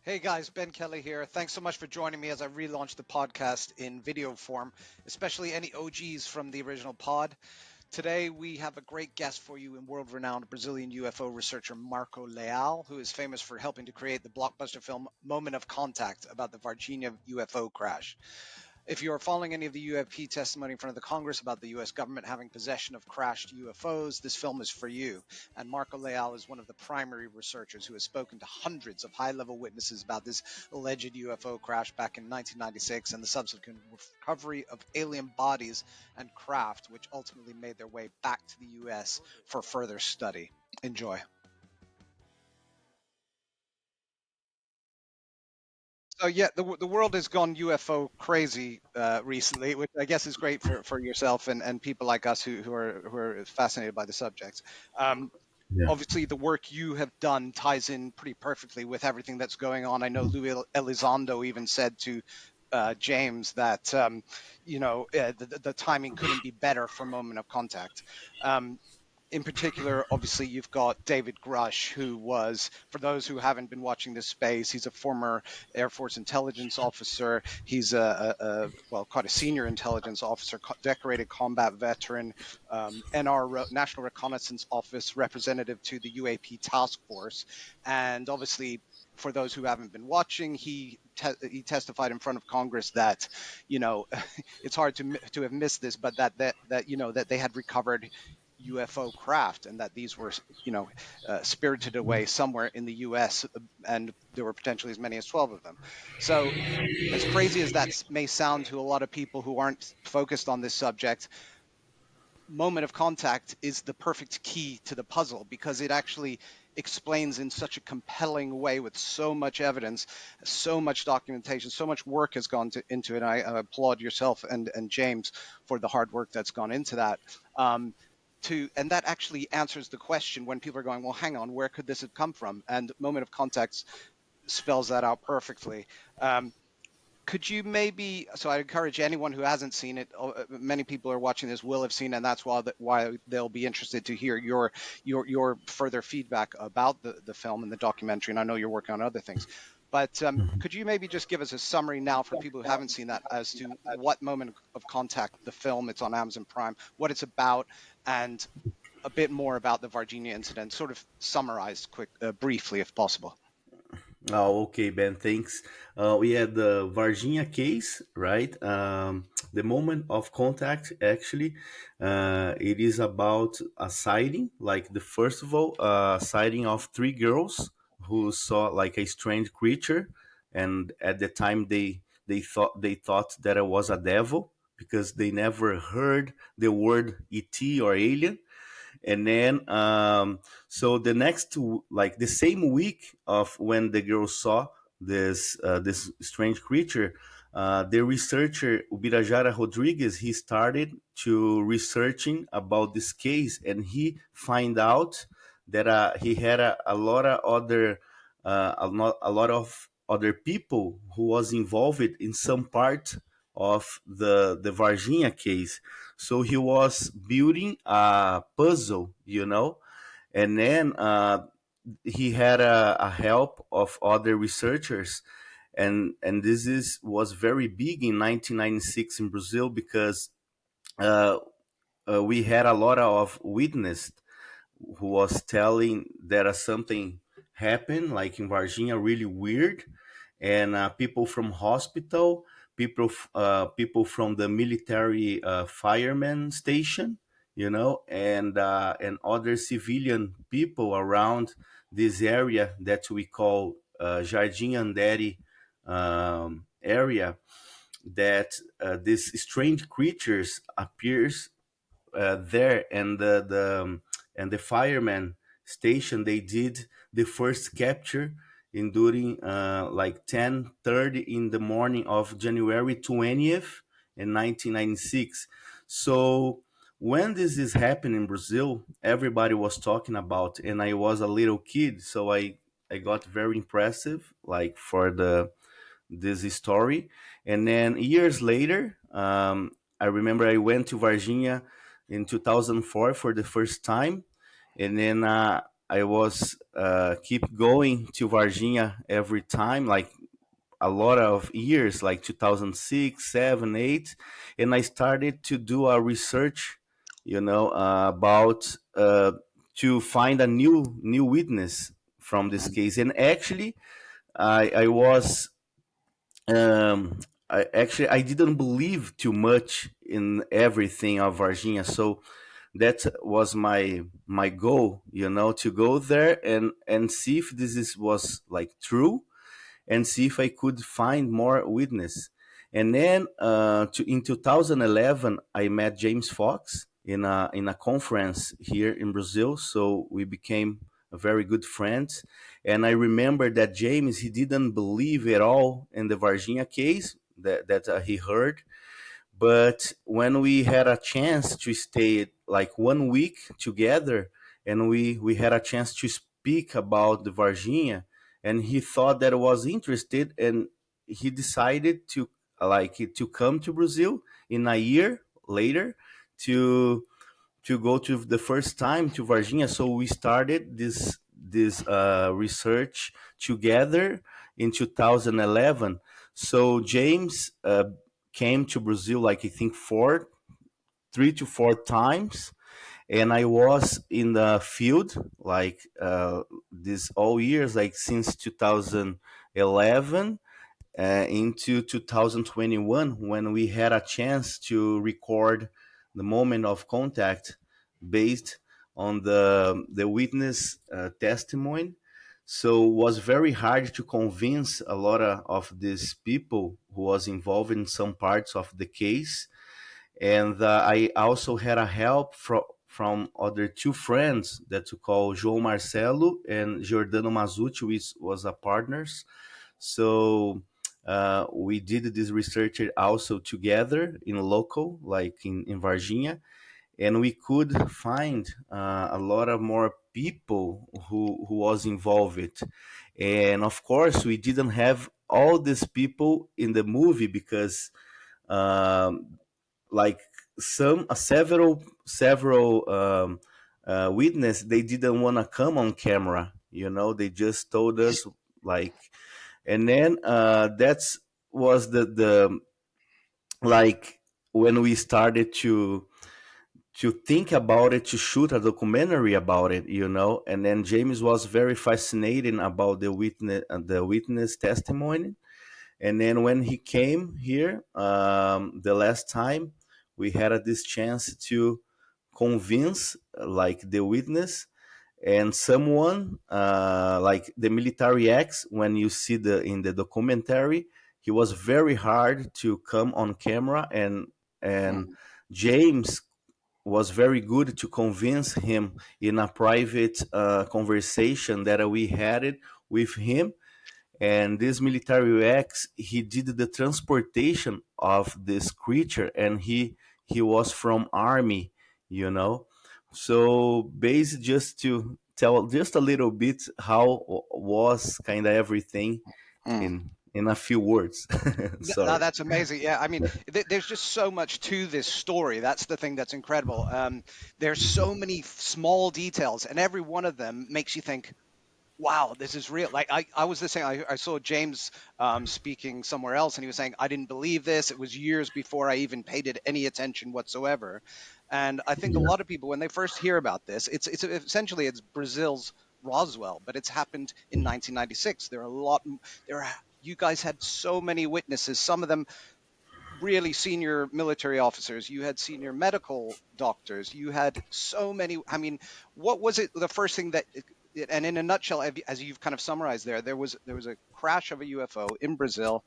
Hey guys, Ben Kelly here. Thanks so much for joining me as I relaunch the podcast in video form, especially any OGs from the original pod. Today we have a great guest for you in world-renowned Brazilian UFO researcher Marco Leal, who is famous for helping to create the blockbuster film Moment of Contact about the Varginha UFO crash. If you are following any of the UFP testimony in front of the Congress about the U.S. government having possession of crashed UFOs, this film is for you. And Marco Leal is one of the primary researchers who has spoken to hundreds of high-level witnesses about this alleged UFO crash back in 1996 and the subsequent recovery of alien bodies and craft, which ultimately made their way back to the U.S. for further study. Enjoy. So yeah, the world has gone UFO crazy recently, which I guess is great for yourself and people like us who are fascinated by the subject. Um, Yeah. Obviously, the work you have done ties in pretty perfectly with everything that's going on. I know Louis Elizondo even said to James that the timing couldn't be better for Moment of Contact. Um, in particular, obviously, you've got David Grush, who was, for those who haven't been watching this space, he's a former Air Force intelligence officer. He's well, quite a senior intelligence officer, decorated combat veteran, National Reconnaissance Office representative to the UAP task force. And obviously, for those who haven't been watching, he testified in front of Congress that, you know, it's hard to have missed this, but that they had recovered UFO craft and that these were, spirited away somewhere in the U.S. and there were potentially as many as 12 of them. So, as crazy as that may sound to a lot of people who aren't focused on this subject, Moment of Contact is the perfect key to the puzzle because it actually explains in such a compelling way with so much evidence, so much documentation, so much work has gone into it. I applaud yourself and James for the hard work that's gone into that. And that actually answers the question when people are going, well, hang on, where could this have come from? And Moment of Contact spells that out perfectly. Could you maybe? So I encourage anyone who hasn't seen it. Many people are watching this will have seen, it, and that's why they'll be interested to hear your further feedback about the film and the documentary. And I know you're working on other things, but could you maybe just give us a summary now for people who haven't seen that as to what Moment of Contact, the film, it's on Amazon Prime, what it's about, and a bit more about the Varginha incident, sort of summarized briefly, if possible. Oh, okay, Ben. Thanks. We had the Varginha case, right? The moment of contact, actually, it is about a sighting. Like the first of all, sighting of three girls who saw like a strange creature, and at the time they thought that it was a devil because they never heard the word ET or alien. And then so the like the same week of when the girl saw this strange creature, the researcher Ubirajara Rodriguez, he started to researching about this case, and he find out that he had a lot of other a lot of other people who was involved in some part of the Varginha case. So he was building a puzzle, and then he had a help of other researchers, and this is was very big in 1996 in Brazil because uh, we had a lot of witness who was telling that something happened, like in Varginha, really weird, and people from hospital, people from the military fireman station, and other civilian people around this area that we call Jardim Andere area. That these strange creatures appears there, and the fireman station, they did the first capture in during like 10:30 in the morning of January 20th in 1996. So when this is happening in Brazil, everybody was talking about, and I was a little kid, so I got very impressive, like for this story. And then years later, I remember I went to Varginha in 2004 for the first time, and then I was keep going to Varginha every time, like a lot of years, like 2006, 7, 8, and I started to do a research, about to find a new witness from this Mm, case. And actually, I was I didn't believe too much in everything of Varginha, so that was my goal, to go there and see if was like true, and see if I could find more witness. And then in 2011, I met James Fox in a conference here in Brazil. So we became very good friends. And I remember that James, he didn't believe at all in the Varginha case that he heard, but when we had a chance to stay like 1 week together, and we had a chance to speak about the Varginha, and he thought that I was interested, and he decided to to come to Brazil in a year later to go to the first time to Varginha. So we started this research together in 2011. So James came to Brazil like I think 3 to 4 times, and I was in the field like this all years, like since 2011 into 2021, when we had a chance to record the moment of contact based on the witness testimony. So it was very hard to convince a lot of these people who was involved in some parts of the case. And I also had a help from other two friends that to call João Marcelo and Giordano Mazzucci, which was a partners. So we did this research also together in local, like in Varginha, and we could find a lot of more people who was involved. And of course, we didn't have all these people in the movie because um, like several witness, they didn't want to come on camera, they just told us like. And then that's was the like when we started to think about it, to shoot a documentary about it, and then James was very fascinated about the witness testimony. And then when he came here the last time, we had this chance to convince like the witness and someone like the military acts. When you see the in the documentary, he was very hard to come on camera, and mm, James was very good to convince him in a private conversation that we had it with him. And this military ex, he did the transportation of this creature, and he was from army, you know so based, just to tell just a little bit how was kind of everything mm. in a few words. No, Sorry. that's amazing. Yeah, I mean, there's just so much to this story. That's the thing that's incredible. There's so many small details, and every one of them makes you think, wow, this is real. Like I was the same. I saw James speaking somewhere else, and he was saying, I didn't believe this. It was years before I even paid it any attention whatsoever. And I think a Yeah. lot of people, when they first hear about this, it's essentially it's Brazil's Roswell, but it's happened in 1996. There are a lot. There are. You guys had so many witnesses. Some of them really senior military officers, you had senior medical doctors, you had so many. I mean, what was it, the first thing that, and in a nutshell, as you've kind of summarized there, there was a crash of a UFO in Brazil.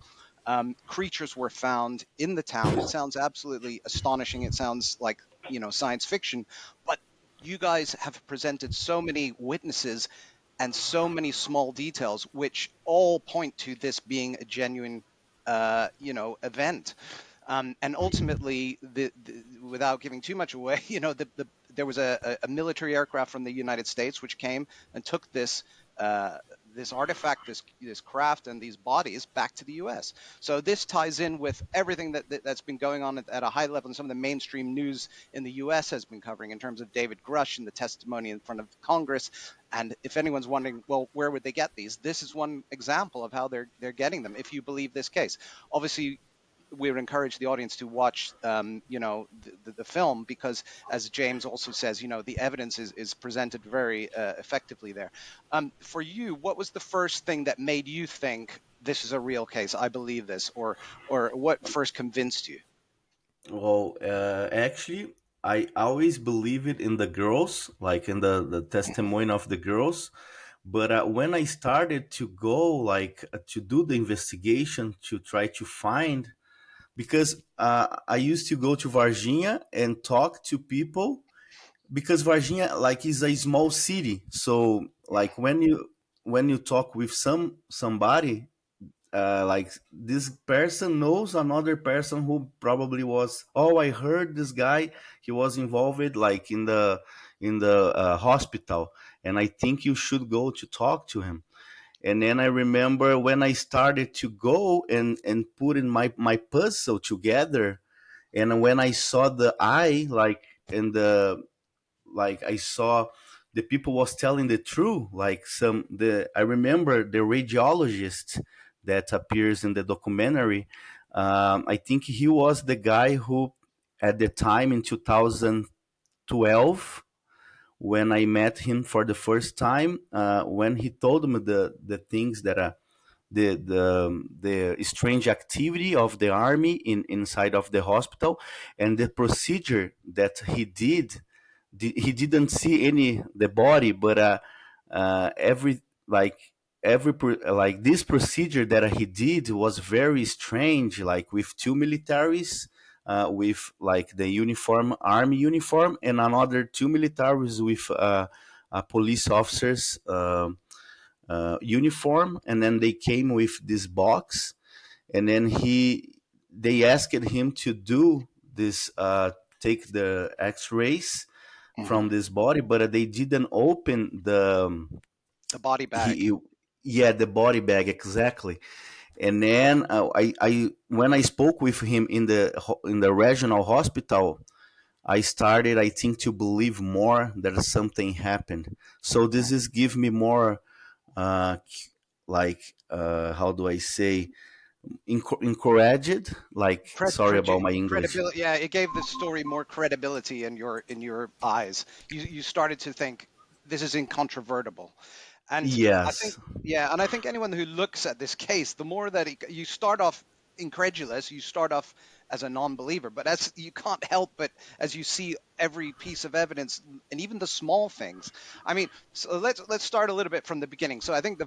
Creatures were found in the town. It sounds absolutely astonishing. It sounds like, science fiction, but you guys have presented so many witnesses and so many small details which all point to this being a genuine event. And ultimately, without giving too much away, there was a military aircraft from the United States which came and took this artifact, this craft, and these bodies back to the U.S. So this ties in with everything that's been going on at a high level, and some of the mainstream news in the U.S. has been covering in terms of David Grush and the testimony in front of Congress. And if anyone's wondering, well, where would they get these? This is one example of how they're getting them. If you believe this case, obviously we would encourage the audience to watch, the film, because, as James also says, the evidence is presented very effectively there. For you, what was the first thing that made you think this is a real case? I believe this, or what first convinced you? Well, actually, I always believe it in the girls, like in the testimony of the girls. But when I started to go, like, to do the investigation to try to find, because I used to go to Varginha and talk to people, because Varginha, like, is a small city. So, like, when you talk with somebody, like, this person knows another person who probably was, oh, I heard this guy, he was involved, like, in the hospital, and I think you should go to talk to him. And then I remember when I started to go and put in my puzzle together, and when I saw the eye, like, in the, like, I saw the people was telling the truth. Like, the I remember the radiologist that appears in the documentary. I think he was the guy who, at the time in 2012, when I met him for the first time, when he told me the things that the strange activity of the army inside of the hospital, and the procedure that he did. He didn't see any the body, but every like like this procedure that he did was very strange, like with two militaries, with, like, the uniform, army uniform, and another two militaries with a police officers uniform, and then they came with this box, and then they asked him to do this, take the X-rays Hmm. from this body, but they didn't open The body bag. he, yeah, the body bag, exactly. And then I when I spoke with him in the regional hospital, I started, I think, to believe more that something happened. So this is give me more, uh, like, how do I say, encouraged. Like, sorry about my English. Credibility. Yeah, it gave the story more credibility in your eyes. You started to think this is incontrovertible. And I think, Yes. yeah, and I think anyone who looks at this case, the more that you start off incredulous, you start off as a non-believer, but as you can't help but, as you see every piece of evidence and even the small things. I mean, so let's start a little bit from the beginning. So I think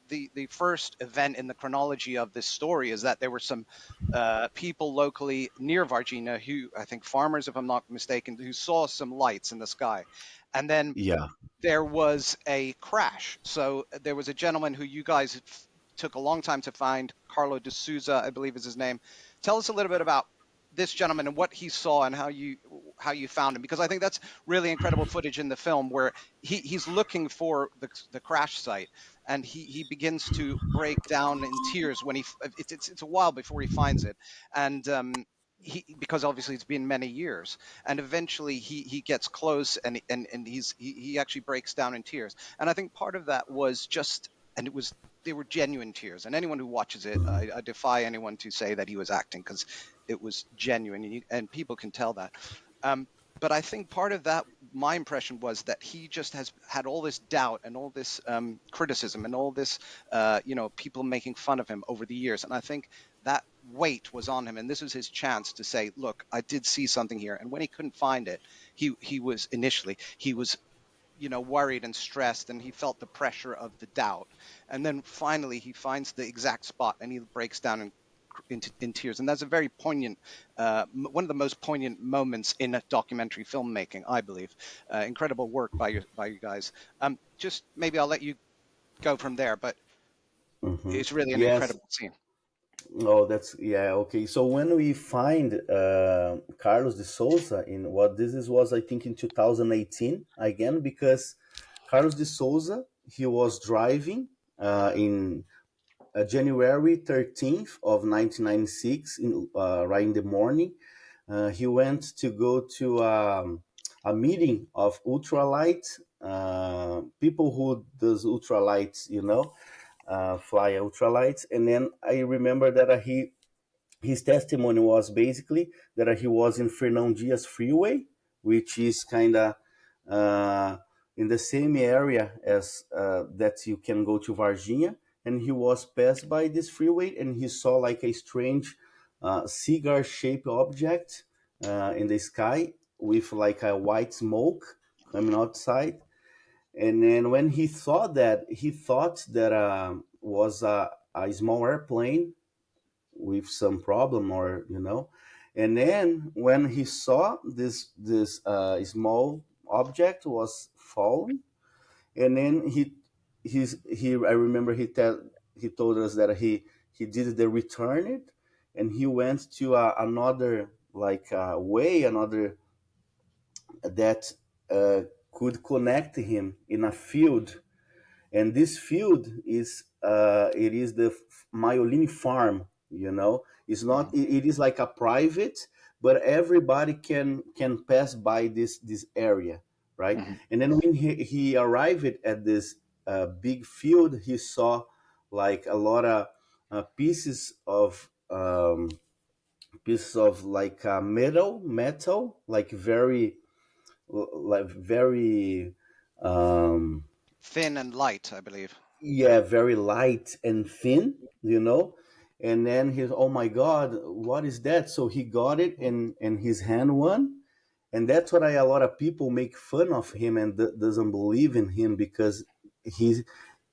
the first event in the chronology of this story is that there were some people locally near Varginha, who, I think, farmers, if I'm not mistaken, who saw some lights in the sky. And then Yeah. there was a crash. So there was a gentleman who you guys took a long time to find, Carlo de Souza, I believe is his name. Tell us a little bit about this gentleman and what he saw and how you found him, because I think that's really incredible footage in the film where he's looking for the crash site, and he begins to break down in tears when it's a while before he finds it. And because obviously it's been many years, and eventually he gets close, and he actually breaks down in tears. And I think part of that was just, and it was, they were genuine tears, and anyone who watches it, I defy anyone to say that he was acting, because it was genuine, and people can tell that. um, but I think part of that, my impression was that he just has had all this doubt and all this criticism and all this, people making fun of him over the years. And I think that weight was on him, and this was his chance to say, "Look, I did see something here." And when he couldn't find it, he was worried and stressed, and he felt the pressure of the doubt. And then finally, he finds the exact spot, and he breaks down in tears. And that's a very poignant, one of the most poignant moments in a documentary filmmaking, I believe. Incredible work by you guys. Just maybe I'll let you go from there, but it's really an Yes. incredible scene. Oh, that's, yeah. Okay. So when we find Carlos de Souza, in what this is was, I think, in 2018 again, because Carlos de Souza, he was driving in January 13th of 1996, right in the morning. He went to go to a meeting of ultralight people who does ultralights, fly ultralights. And then I remember that his testimony was basically that he was in Fernão Dias Freeway, which is kind of uh, in the same area as that you can go to Varginha. And he was passed by this freeway and he saw like a strange cigar shaped object in the sky with like a white smoke coming outside. And then when he saw that, he thought that was a small airplane with some problem, or and then when he saw this small object was falling. And then he I remember he told us that he did the return it, and he went to another like way, another that could connect him in a field. And this field is it is the Myolini farm. It's Hmm. not, it is like a private, but everybody can pass by this area, right? Hmm. And then when he arrived at this big field, he saw like a lot of pieces of like metal, like very um Thin and light, I believe. yeah, very light and thin, and then he's, oh my god, what is that? So he got it in his hand one. And that's what a lot of people make fun of him and doesn't believe in him, because he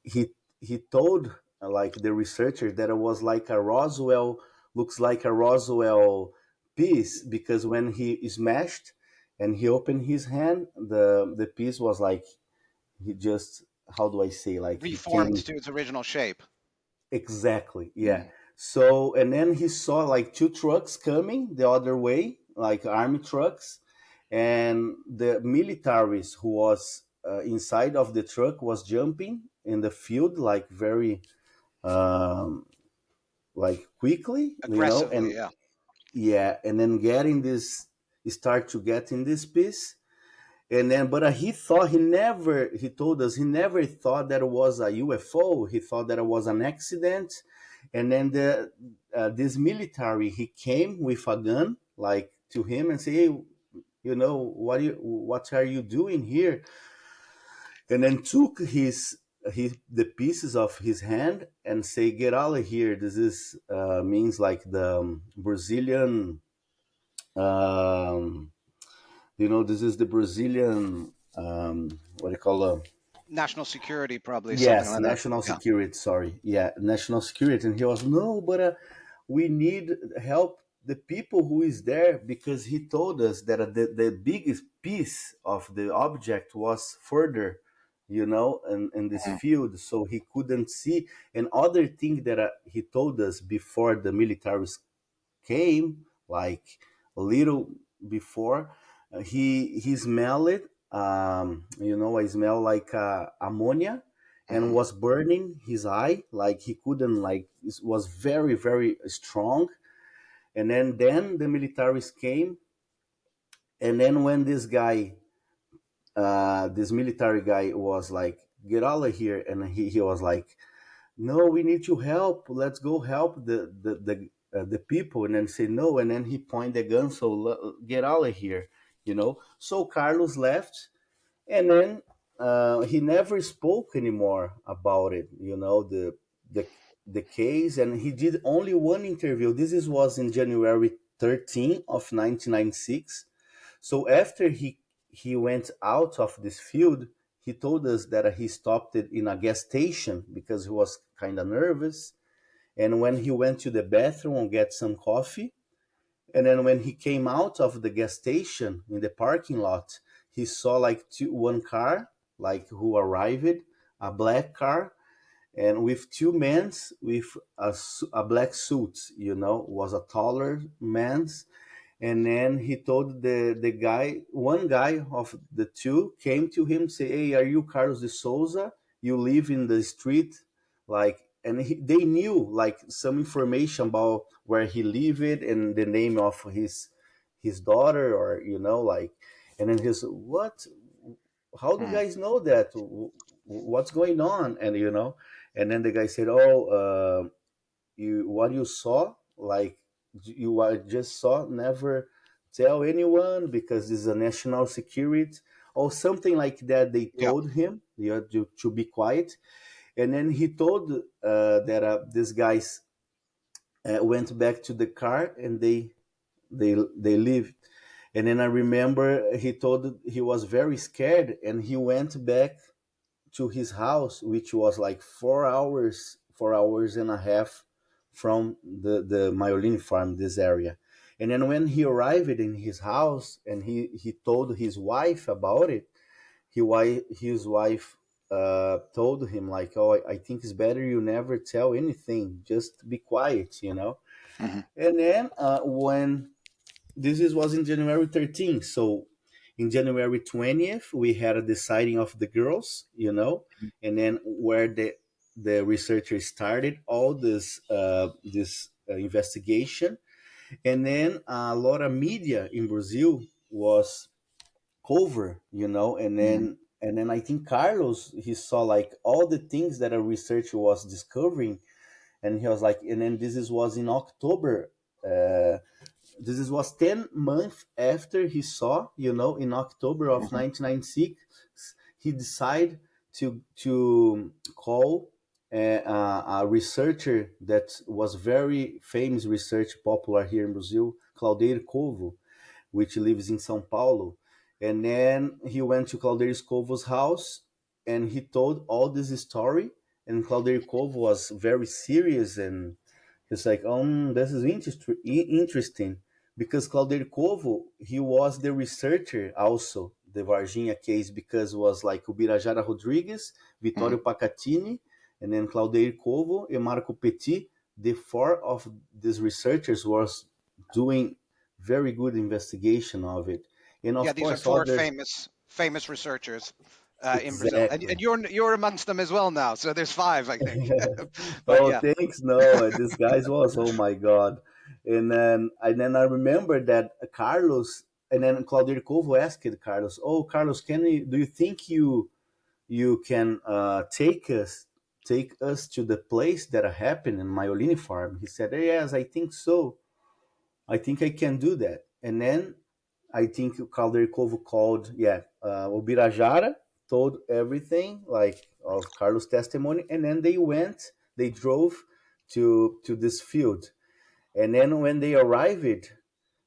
he told like the researcher that it was like a Roswell, looks like a Roswell piece, because when he smashed and he opened his hand, the piece was like, he just, how do I say, like he Reformed came. to its original shape. Exactly. Yeah. Mm. So, and then he saw like two trucks coming the other way, like army trucks, and the militaries who was inside of the truck was jumping in the field like very um, like quickly, Aggressively, and yeah. yeah, and then getting this, start to get in this piece. And then, but he told us he never thought that it was a UFO. He thought that it was an accident. And then this military, he came with a gun like to him and say, hey, what are you doing here? And then took the pieces of his hand and say, get out of here. This is means like the Brazilian um, this is the Brazilian, what do you call National security, probably something yes, like that. national Yeah. security. Sorry, yeah, national security. And he was, no, but we need help the people who is there, because he told us that the biggest piece of the object was further, in this Mhm. field, so he couldn't see. And other thing that he told us before the military came, like a little before, he smelled it. I smell like ammonia, and Mhm. was burning his eye, like he couldn't, like it was very very strong. And then the militaries came. And then when this military guy was like, get out of here, and he was like, no, we need to help, let's go help the people. And then say no, and then he pointed the gun, so get out of here. So Carlos left. And then he never spoke anymore about it, the the case. And he did only one interview. Was in January 13 of 1996. So after he went out of this field, he told us that he stopped it in a gas station because he was kind of nervous. And when he went to the bathroom and get some coffee, and then when he came out of the gas station in the parking lot, he saw like one car, like who arrived, a black car, and with two men with a black suit, was a taller man's. And then he told the guy, one guy of the two came to him, say, hey, are you Carlos de Souza? You live in the street like, and they knew like some information about where he lived and the name of his daughter, or like, and then his what, how do Mm. guys know that? What's going on? And and then the guy said, oh, you, what you saw, like, you just saw, never tell anyone because this is a national security or something like that. They Yeah. told him, you have to be quiet. And then he told that these guys went back to the car and they leave. And then I remember he told he was very scared and he went back to his house, which was like 4 hours, 4 hours and a half from the Myolini farm, this area. And then when he arrived in his house and he told his wife about it, his wife told him like, oh, I think it's better you never tell anything, just be quiet, Hmm. And then when was in January 13th. So in January 20th, we had the sighting of the girls, and then where the researchers started all this investigation, and then a lot of media in Brazil was cover, Hmm. and then I think Carlos, he saw like all the things that a researcher was discovering, and he was like, and then was in October. Was 10 months after he saw, in October of Hmm. 1996, he decided to call a researcher that was very famous research popular here in Brazil, Claudio Covo, which lives in São Paulo. And then he went to Claudio Covo's house and he told all this story. And Claudio Covo was very serious and he's like, this is interesting because Claudio Covo, he was the researcher also, the Varginha case, because it was like Ubirajara Rodrigues, Hmm. Vittorio Pacatini, and then Claudio Covo and Marco Petit. The four of these researchers was doing very good investigation of it. And Yeah, of these are course, four others, famous researchers in Brazil, and exactly. you're amongst them as well now. So there's five, I think. But Oh, yeah. thanks. No, this guy's was, oh my God. And then I remember that Carlos, and then Claudio Covo asked Carlos, oh, Carlos, do you think you can take us to the place that happened in Myolini farm? He said, yes, I think so. I think I can do that. And then I think Caldercovo called, yeah, Ubirajara, told everything like of Carlos' testimony, and then they drove to this field. And then when they arrived,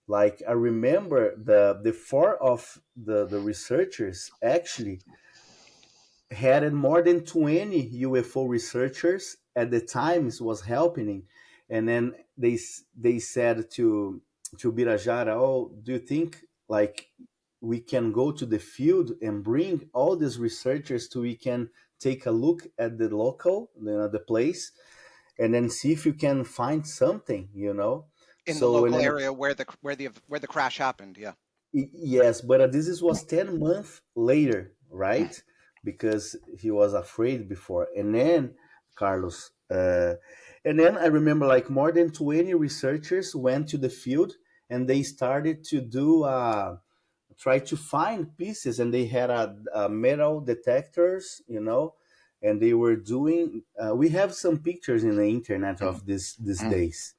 like I remember the four of the researchers actually had more than 20 UFO researchers at the time was happening, and then they said to Birajara, "Oh, do you think like we can go to the field and bring all these researchers so we can take a look at the local, the place, and then see if you can find something, In the So and local then area where the crash happened. Yeah. Yes, but was 10 months later, right? Because he was afraid before, and then Carlos, and then I remember like more than 20 researchers went to the field and they started to do try to find pieces, and they had a metal detectors, and they were doing. We have some pictures in the internet Mhm. of this these Mhm. days,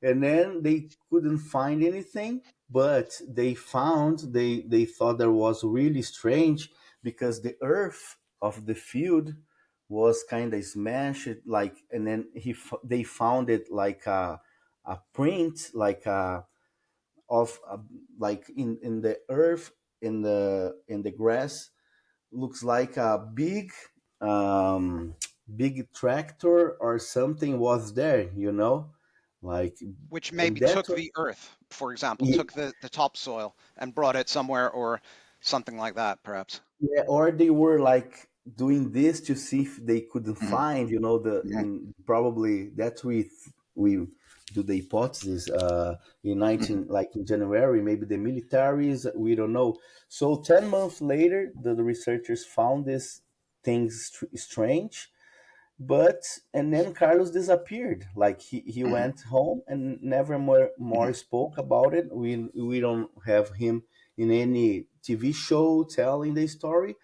and then they couldn't find anything, but they thought that was really strange because the earth of the field was kind of smashed, like, and then they found it like a print, like of like in the earth, in the grass, looks like a um big tractor or something was there, like. Which And maybe that took the earth, for example, Ye- took the topsoil and brought it somewhere, or something like that, perhaps. yeah, or they were like doing this to see if they couldn't Mhm. find, Mhm. probably that we do the hypothesis in Mhm. 19, like in January, maybe the militaries, we don't know. So 10 months later, the researchers found this things strange, But and then Carlos disappeared. Like he Mhm. went home and never more Mhm. spoke about it. We don't have him in any TV show telling the story.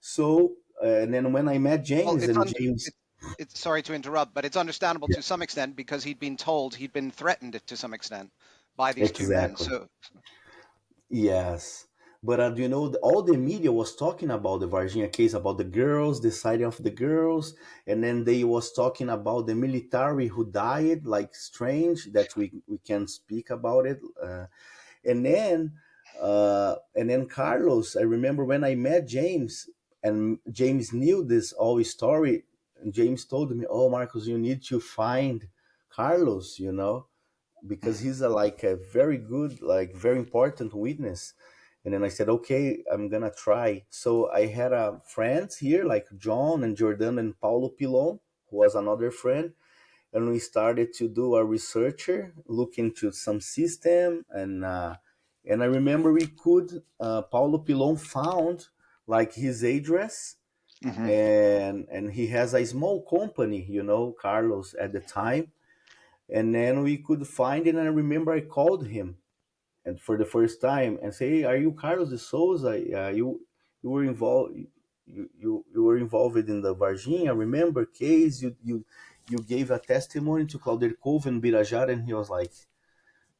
So and then when I met Well, James, and James, it's sorry to interrupt, but it's understandable yeah, to some extent because he'd been told, he'd been threatened to some extent by these two men. exactly. So, Yes. But you know, all the media was talking about the Varginha case, about the girls, the sighting of the girls, and then they was talking about the military who died, like strange that we can speak about it. And then and then Carlos, I remember when I met James, and James knew this whole story, and James told me, "Oh, Marcos, you need to find Carlos, you know." Because mhm, he's a like a very good, like very important witness. And then I said, okay, I'm gonna try. So I had friends here like John and Jordan and Paulo Pilon, who was another friend, and we started to do a researcher, look into some system, and I remember we could Paulo Pilon found like his address, mhm, and he has a small company, you know, Carlos at the time. And then we could find it, and I remember I called him and for the first time and say, hey, are you Carlos de Souza? You were involved, you were involved in the Varginha, remember, case? You gave a testimony to Claudio Cove and Birajara. And he was like,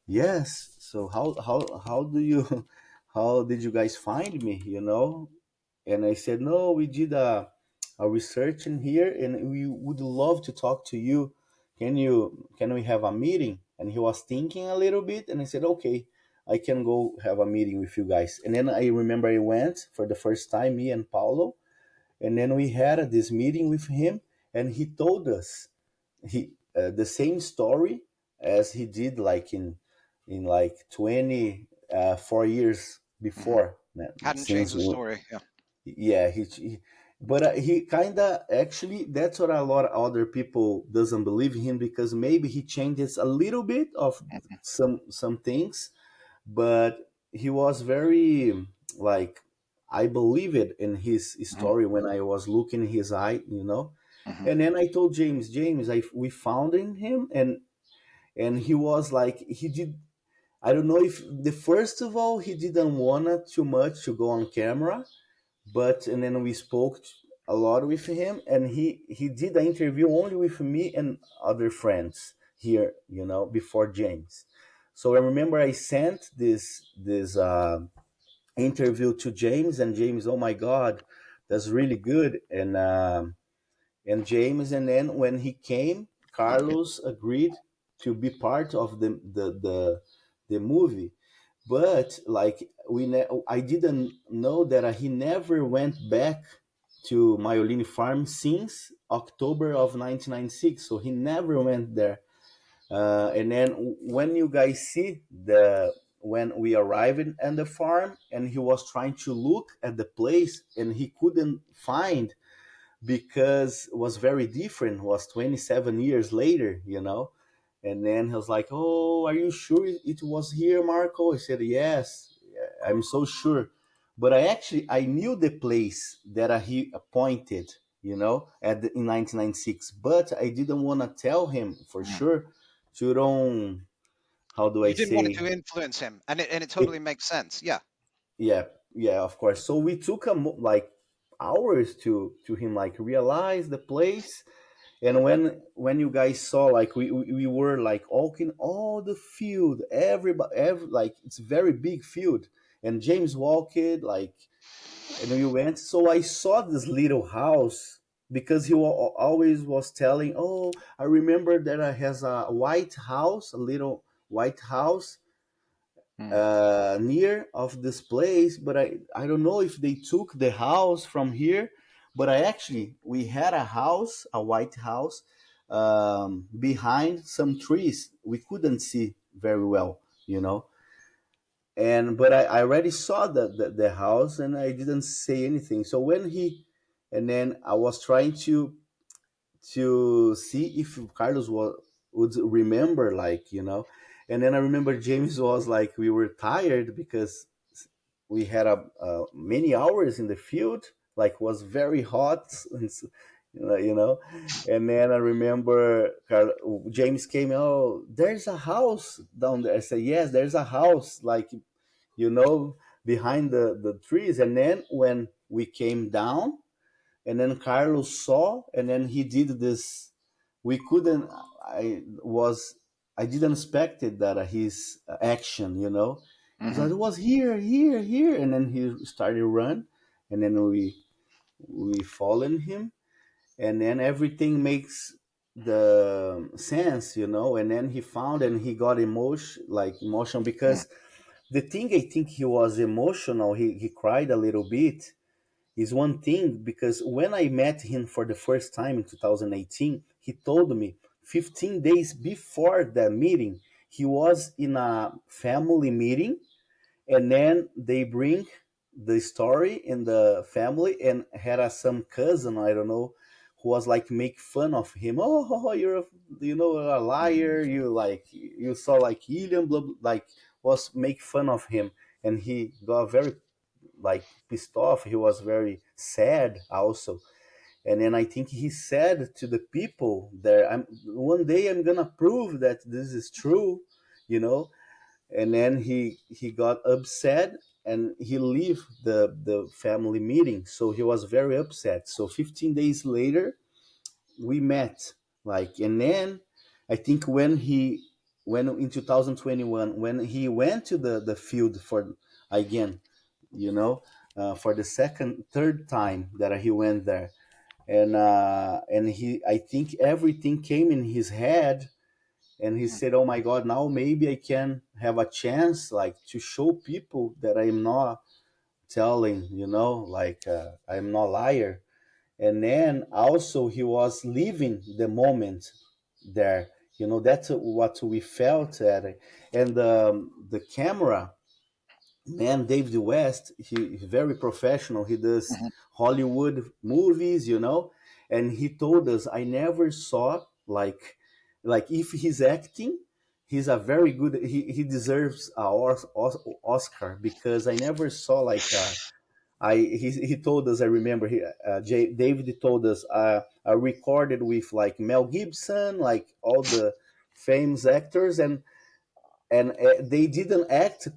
yes. So how do you how did you guys find me, you know? And I said, no, we did a research in here, and we would love to talk to you. Can we have a meeting? And he was thinking a little bit, and I said, okay, I can go have a meeting with you guys. And then I remember I went for the first time, me and Paulo, and then we had this meeting with him, and he told us the same story as he did like in like 4 years mhm. before, Hadn't changed since the story. Yeah. yeah, but he kind of actually, that's what a lot of other people doesn't believe in him, because maybe he changes a little bit of some things, but he was very like, I believe it in his Mhm, story when I was looking in his eye, you know. mhm, And then I told James, we found in him, and he was like, he did, I don't know if the first of all he didn't want too much to go on camera, but and then we spoke a lot with him, and he did an interview only with me and other friends here, you know, before James. So I remember I sent this interview to James, and James, oh my god, that's really good. And James, and then when he came, Carlos agreed to be part of the movie. But like I didn't know that he never went back to Myolini Farm since October of 1996. So he never went there. And then when you guys see the when we arrived at the farm, and he was trying to look at the place and he couldn't find, because it was very different, it was 27 years later, you know. And then he was like, oh, are you sure it was here, Marco? I said, yes, I'm so sure. But I knew the place that he appointed, you know, in 1996, but I didn't want to tell him for mhm. sure to don't, how do I You didn't want it say to influence him, and it totally it. makes sense. Yeah. Yeah, yeah, of course. So we took like hours to him like realize the place. And when you guys saw, like we were like walking all the field, every like it's a very big field, and James walked like, and we went. So I saw this little house, because always was telling, oh, I remember that it has a white house, a little white house Mm. near of this place, but I don't know if they took the house from here. But we had a house, a white house, behind some trees. We couldn't see very well, you know. And but I already saw the house, and I didn't say anything. So when he, and then I was trying to see if Carlos would remember, like, you know. And then I remember James was like, we were tired because we had a many hours in the field, like was very hot, you know. And then I remember James came, oh, there's a house down there. I said, yes, there's a house, like, you know, behind the trees. And then when we came down, and then Carlos saw, and then he did this. We couldn't. I didn't expect it that his action, you know. He's Hmm. like, it was here, here, here, and then he started to run, and then we followed him, and then everything makes the sense, you know. And then he found, and he got emotion because the thing, I think he was emotional. He cried a little bit is one thing, because when I met him for the first time in 2018, he told me 15 days before the meeting, he was in a family meeting, and then they bring the story in the family, and had some cousin, I don't know, who was like make fun of him. Oh, you're a liar. You like you saw like alien, blah, blah, like was make fun of him, and he got very like pissed off. He was very sad also. And then I think he said to the people there, I'm one day I'm gonna prove that this is true, you know. And then he got upset, and he left the family meeting. So he was very upset. So 15 days later we met, like. And then I think when in 2021, when he went to the field for again, you know, for the second third time that he went there, and he, I think everything came in his head, and he said, oh my god, now maybe I can have a chance, like, to show people that I'm not telling, you know, like, I'm not liar. And then also he was living the moment there, you know. That's what we felt at. And the camera man, David West, he's very professional. He does Hmm. Hollywood movies, you know. And he told us, I never saw like if he's acting, he's a very good, he deserves a Oscar, because I never saw like he told us, I remember, David told us, I recorded with like Mel Gibson, like all the famous actors, and they didn't act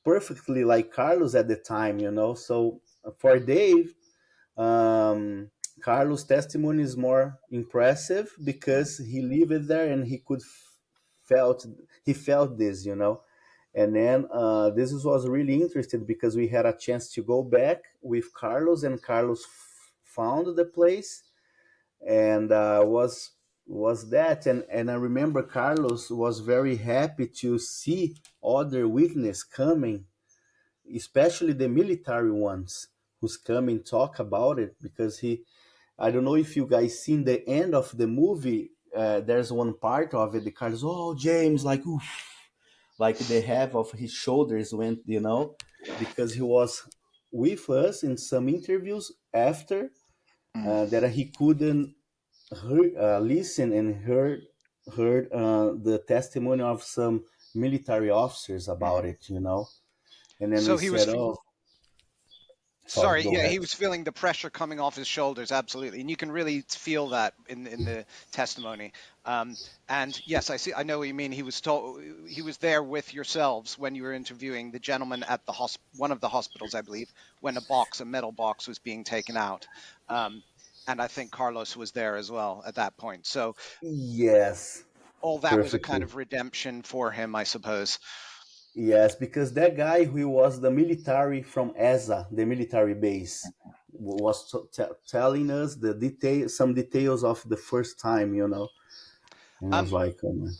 perfectly like Carlos at the time, you know. So for Dave, um, Carlos' testimony is more impressive because he lived there, and felt he felt this, you know. And then this was really interesting because we had a chance to go back with Carlos, and Carlos found the place, and was that. And I remember Carlos was very happy to see other witness coming, especially the military ones, who's come and talk about it, because he, I don't know if you guys seen the end of the movie. There's one part of it, the Carlos, oh James, like oof, like the half of his shoulders went, you know, because he was with us in some interviews after, that he couldn't listen and heard the testimony of some military officers about Hmm. it, you know. And then we So he was said, "Oh, sorry, sorry, go yeah, ahead." he was feeling the pressure coming off his shoulders, absolutely, and you can really feel that in the testimony. Um, and yes, I see, I know what you mean. He was there with yourselves when you were interviewing the gentleman at the one of the hospitals, I believe, when a metal box was being taken out. Um, and I think Carlos was there as well at that point. So Yes, all that was a kind perfectly. of redemption for him, I suppose. Yes, because that guy who was the military from ESA, the military base, was telling us some details of the first time, you know. And I was Um, like, oh man.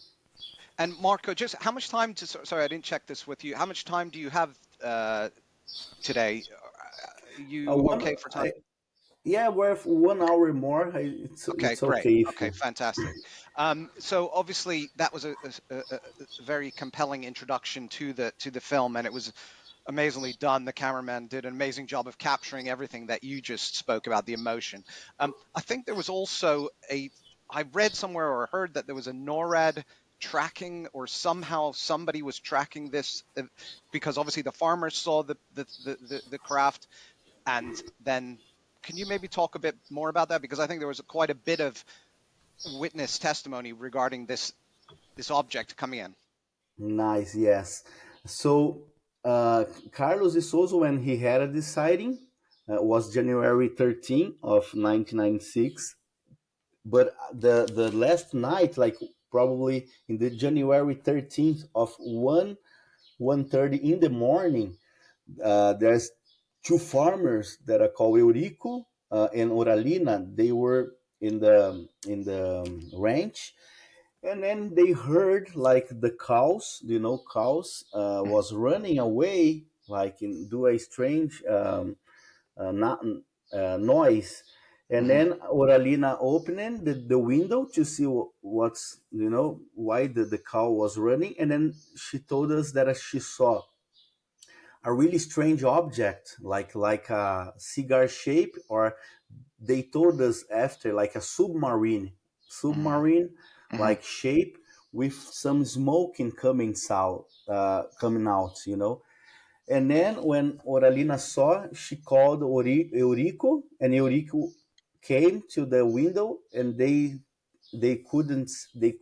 and Marco, just how much time sorry, I didn't check this with you. How much time do you have today? You One, okay for time? yeah, we're 1 hour more. Okay, It's great. okay if Okay, you. fantastic. So obviously that was a very compelling introduction to the film, and it was amazingly done. The cameraman did an amazing job of capturing everything that you just spoke about, the emotion. I think there was also I read somewhere or heard that there was a NORAD tracking, or somehow somebody was tracking this, because obviously the farmers saw the craft, and then Can you maybe talk a bit more about that? Because I think there was quite a bit of witness testimony regarding this object coming in. Nice, yes. So Carlos de Souza, when he had this sighting, was January 13 of 1996. But the last night, like probably in the January 13th of 1:30 in the morning, there's two farmers that are called Eurico and Oralina. They were in the ranch, and then they heard like the cows, cows Mm-hmm. was running away, like do a strange not, noise. And Mm-hmm. then Oralina opening the window to see what's, why the cow was running. And then she told us that she saw a really strange object, like a cigar shape, or they told us after like a submarine Mm-hmm. like shape with some smoking coming out, and then when Oralina saw, she called Eurico, and Eurico came to the window, and they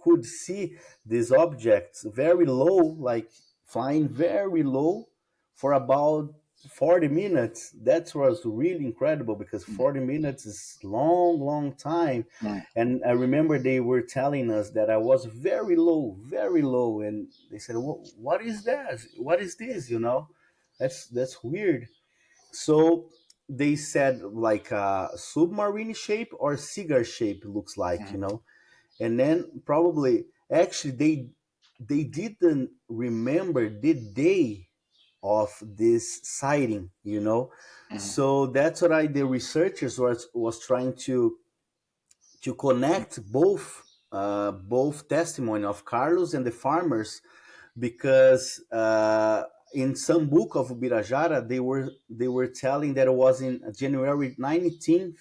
could see these objects very low, like flying very low for about 40 minutes. That was really incredible because 40 minutes is long time. Mm-hmm. And I remember they were telling us that I was very low, and they said, "What is that? What is this?" That's weird. So they said like a submarine shape or cigar shape looks like, and then probably actually they didn't remember the day of this sighting, Mm-hmm. so that's what the researchers was trying to connect both testimony of Carlos and the farmers, because in some book of Ubirajara they were telling that it was in January 19th,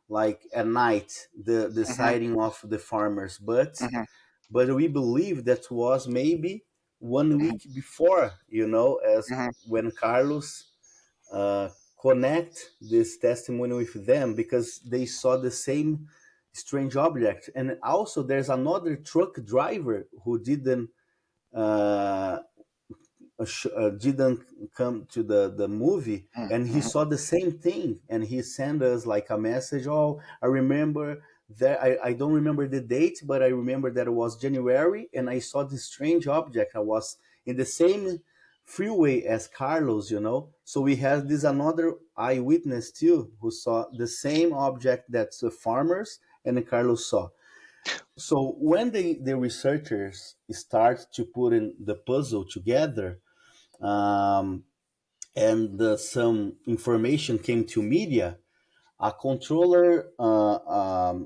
like at night, the Mm-hmm. sighting of the farmers, but Mm-hmm. we believe that was maybe 1 week before, as Mm-hmm. when Carlos uh, connect this testimony with them, because they saw the same strange object. And also there's another truck driver who uh, didn't come to the movie, and he Mm-hmm. saw the same thing, and he sent us like a message. Oh, I remember that. I don't remember the date, but I remember that it was January, and I saw this strange object. I was in the same freeway as Carlos, so we have this another eyewitness too who saw the same object that the farmers and Carlos saw. So when the researchers start to put in the puzzle together, um, and some information came to media, a controller, a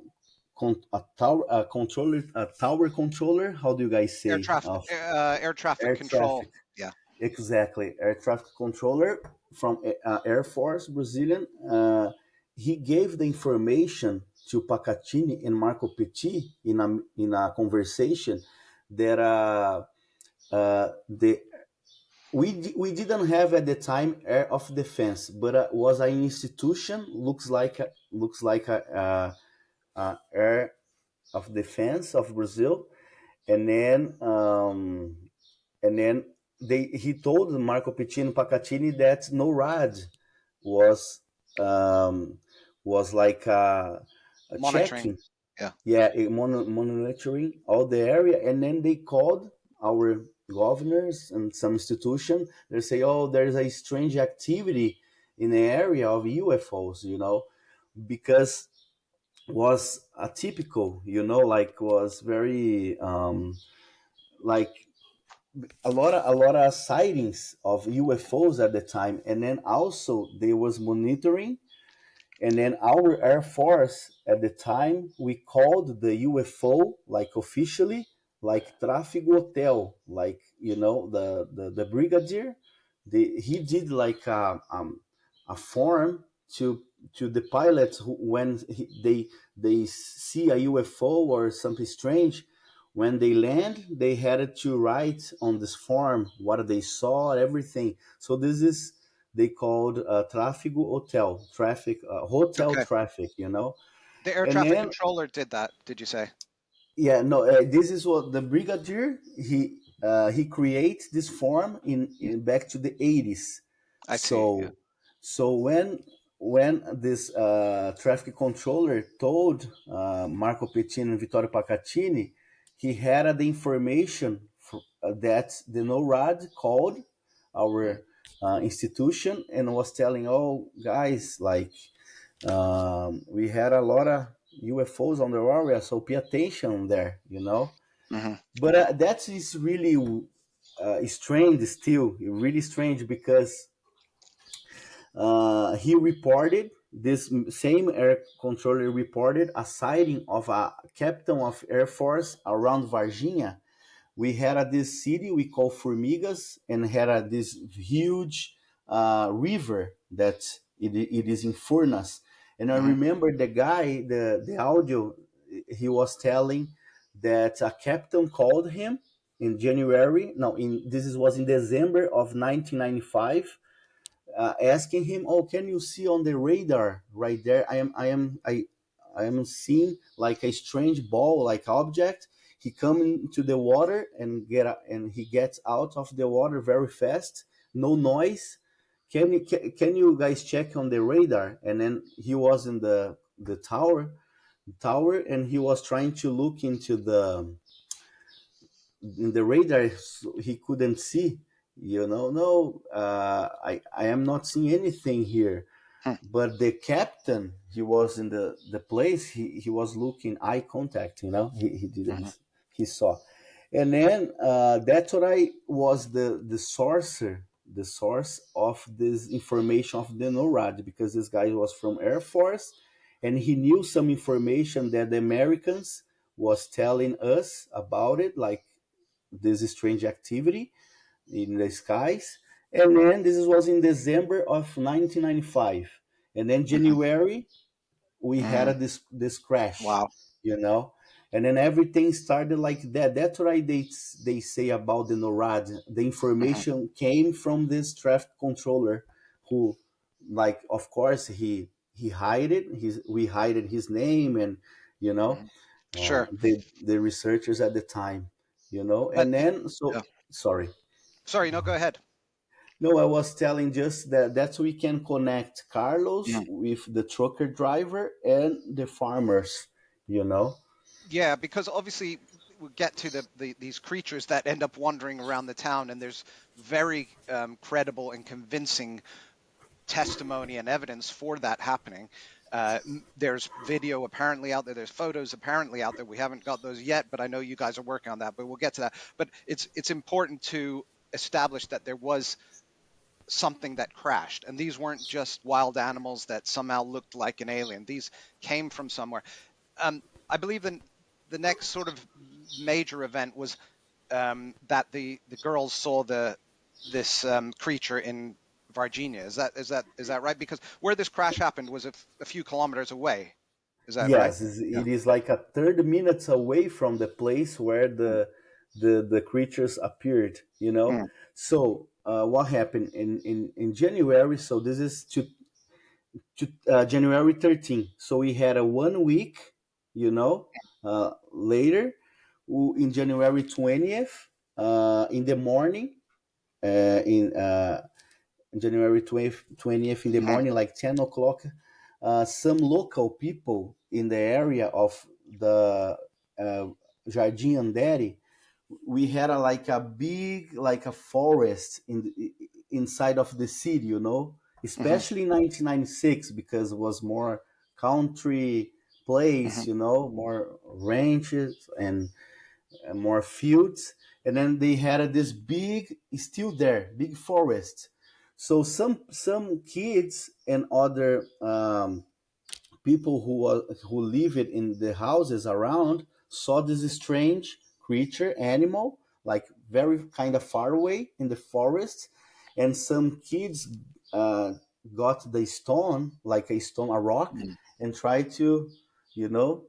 tower controller. How do you guys say of Air traffic air control. traffic? Yeah. Exactly, air traffic controller from Air Force Brazilian. He gave the information to Pacatini and Marco Petit in a conversation that the we didn't have at the time air of defense, but was an institution, looks like a air of defense of Brazil. And then um, and then he told Marco Piccini Pacatini that NORAD was um, was like a Monitoring. checking, Yeah. yeah, monitoring all the area. And then they called our governors and some institution. They say, oh, there's a strange activity in the area of UFOs, because was atypical, like was very like a lot of sightings of UFOs at the time. And then also they was monitoring. And then our Air Force at the time, we called the UFO like officially, like Tráfico Hotel, like the brigadier. He did like a form to the pilots when they see a UFO or something strange. When they land, they had to write on this form what they saw, everything. So they called tráfego hotel traffic, hotel Okay. traffic, you know. The air And traffic then controller did that, did you say? yeah, no, this is what the brigadier he creates this form in back to the 80s. I see. Yeah. So when this traffic controller told Marco Pettino and Vittorio Pacatini, he had the information that the NORAD called Mm, our institution and was telling, oh guys, like we had a lot of UFOs on the area, so pay attention there, you know. hmm But that is really strange still, really strange because he reported this same air controller reported a sighting of a captain of Air Force around Varginha. We had this city we call Formigas and had this huge river that it is in Furnas. And I hmm remember the guy, the audio, he was telling that a captain called him in January. No, was in December of 1995, asking him, "Oh, can you see on the radar right there? I am seeing like a strange ball, like object. He come into the water and and he gets out of the water very fast, no noise. Can you guys check on the radar?" And then he was in the tower, and he was trying to look into the radar, so he couldn't see, you know. No, I am not seeing anything here. But the captain, he was in the place, he was looking eye contact, you know. He hmm didn't, he saw. And then that's what I was the source of this information of the NORAD, because this guy was from Air Force, and he knew some information that the Americans was telling us about it, like this strange activity in the skies. And then this was in December of 1995. And then hmm January, we had hmm this crash, Wow. you know. And then everything started like that. That's why they say about the NORAD. The hmm information came from this traffic controller who, like, of course, he hid it. We hid his name, and you know, hmm Sure. the researchers at the time, you know. But And then so yeah. sorry. Sorry, no, go ahead. No, I was telling just that we can connect Carlos Mhm. with the trucker driver and the farmers, you know? Yeah, because obviously we get to these creatures that end up wandering around the town, and there's very credible and convincing testimony and evidence for that happening. There's video apparently out there. There's photos apparently out there. We haven't got those yet, but I know you guys are working on that. But we'll get to that. But it's important to establish that there was something that crashed, and these weren't just wild animals that somehow looked like an alien. These came from somewhere. I believe the next sort of major event was that the girls saw this creature in Varginha. Is that right? Because where this crash happened was a few kilometers away. Is that right? Yes, Yeah. it is like a 30 minutes away from the place where Mm, the creatures appeared, you know? mm, So what happened in January? So this is January 13th. So we had a 1 week, you know, later in January 20th, in the morning, in January 20th in the mhm, morning, like 10 o'clock, some local people in the area of the uh, Jardim Andere, we had like a big, like a forest inside of the city, you know, mhm, especially in 1996, because it was more country place, mhm, you know, more ranches and more fields. And then they had this big, still there, big forest. So some kids and other people who live it in the houses around saw this strange creature animal, like very kind of far away in the forest. And some kids uh, got the stone, like a stone, a rock, mhm. and tried to, you know,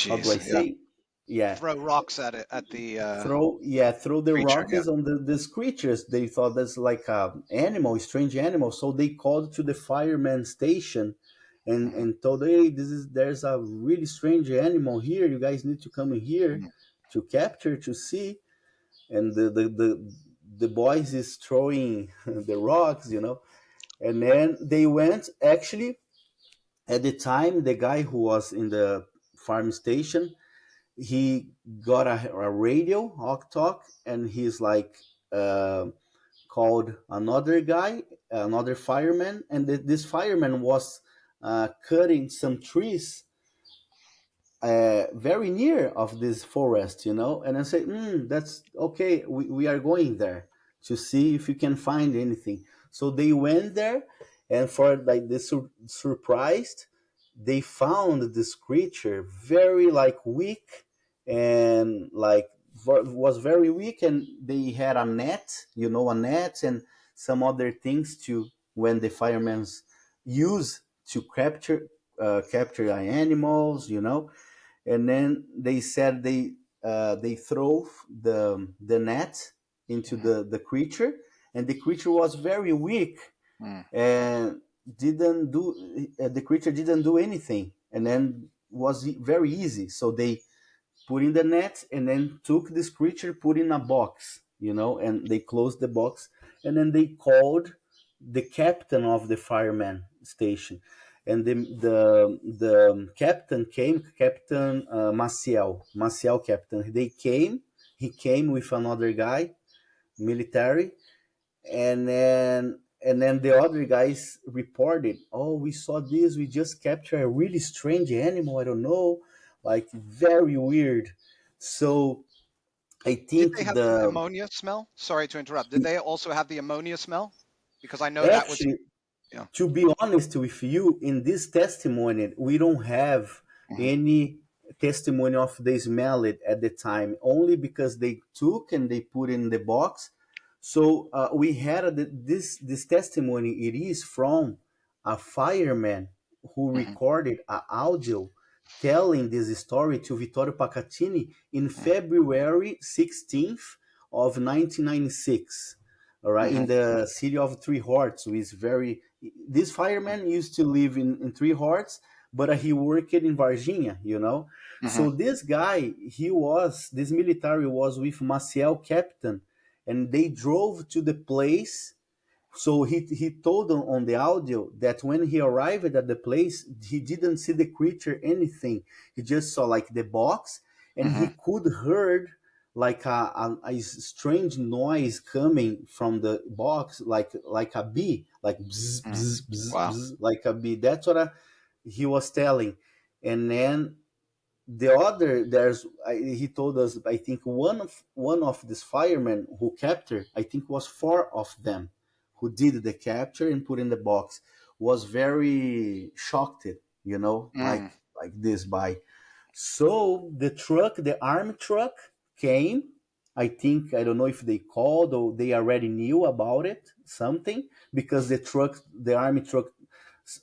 how do I Jeez. Yeah. say, yeah, throw rocks at it at the throw the creature. Yeah. rocks on these creatures. They thought that's like a animal, strange animal. So they called to the fireman station Hmm. and told, hey, there's a really strange animal here. You guys need to come in here Hmm. to capture to see. And the boys is throwing the rocks, and then they went. Actually, at the time, the guy who was in the farm station, he got a radio hawk talk, and he's like uh, called another guy, another fireman, and this fireman was cutting some trees very near of this forest, and I say, that's okay. We are going there to see if you can find anything. So they went there, and for like the surprised, they found this creature very like weak and like was very weak, and they had a net, a net and some other things to when the firemen use to capture animals, and then they said they throw the net into Hmm. the creature, and the creature was very weak Hmm. and didn't do the creature didn't do anything, and then was very easy. So they put in the net and then took this creature, put in a box, and they closed the box, and then they called the captain of the fireman station, and the captain came, Captain Maciel captain. He came with another guy, military, and then the other guys reported, oh, we saw this, we just captured a really strange animal, I don't know, like very weird. So I Did think they have the the ammonia smell? Sorry to interrupt. Did they also have the ammonia smell? Because I know that was, actually, yeah. to be honest with you, in this testimony, we don't have Hmm. any testimony of they smell it at the time, only because they took and they put in the box. So we had this testimony. It is from a fireman who Hmm. recorded an audio telling this story to Vittorio Pacatini in February 16th of 1996. All right, Hmm. in the city of Three Horts, who is very. This fireman used to live in Three Horts, but he worked in Varginha, Hmm. So this guy, this military was with Maciel Captain, and they drove to the place. So he told on the audio that when he arrived at the place, he didn't see the creature anything. He just saw like the box, and Hmm. he could heard like a strange noise coming from the box, like a bee, like bzz, Hmm. bzz, bzz, Wow. bzz, like a bee. That's what he was telling. And then the other, he told us, I think one of these firemen who captured, I think was four of them who did the capture and put in the box, was very shocked, Mm. like this by. So the army truck came. I think, I don't know if they called or they already knew about it, something, because the army truck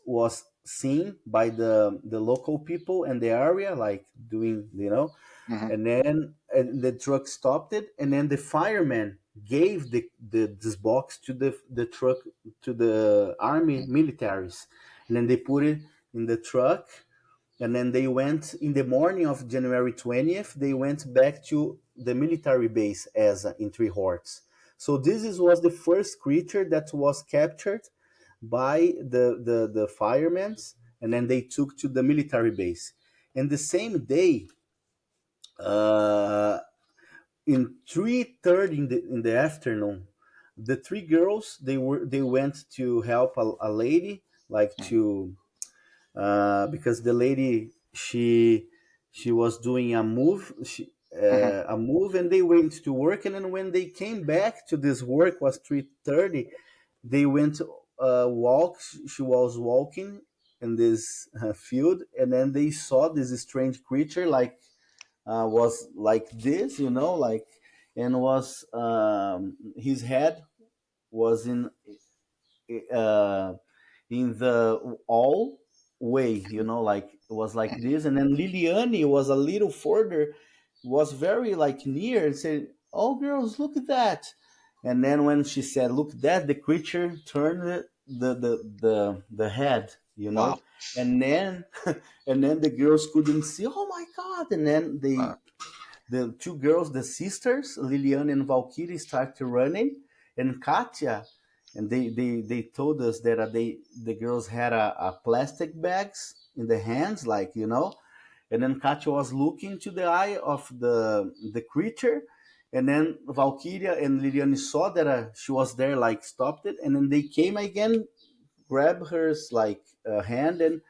was seen by the local people in the area, like doing, Hmm. and the truck stopped it, and then the fireman gave this box to the truck, to the army militaries, and then they put it in the truck, and then they went in the morning of January 20th. They went back to the military base as in Three Horts. So was the first creature that was captured by the firemen, and then they took to the military base. And the same day, uh, in 3:30 in the afternoon, the three girls, they went to help a lady, like Hmm. to because the lady, she was doing Hmm. a move, and they went to work, and then when they came back to this work was 3:30, they went walk she was walking in this field, and then they saw this strange creature, like was like this, like, and was his head was uh, in the all way, like it was like this, and then Liliane was a little further, was very like near and said, "Oh, girls, look at that!" And then when she said, "Look at that," the creature turned the head, you Wow. know, and then and then the girls couldn't see. Oh my god! And then Uh, the two girls, the sisters, Lilian and Valkyrie, started running, and Katya, and they told us that the girls had a plastic bags in the hands, like and then Katya was looking to the eye of the creature, and then Valkyria and Lilian saw that she was there, like stopped it, and then they came again, grabbed her like hand and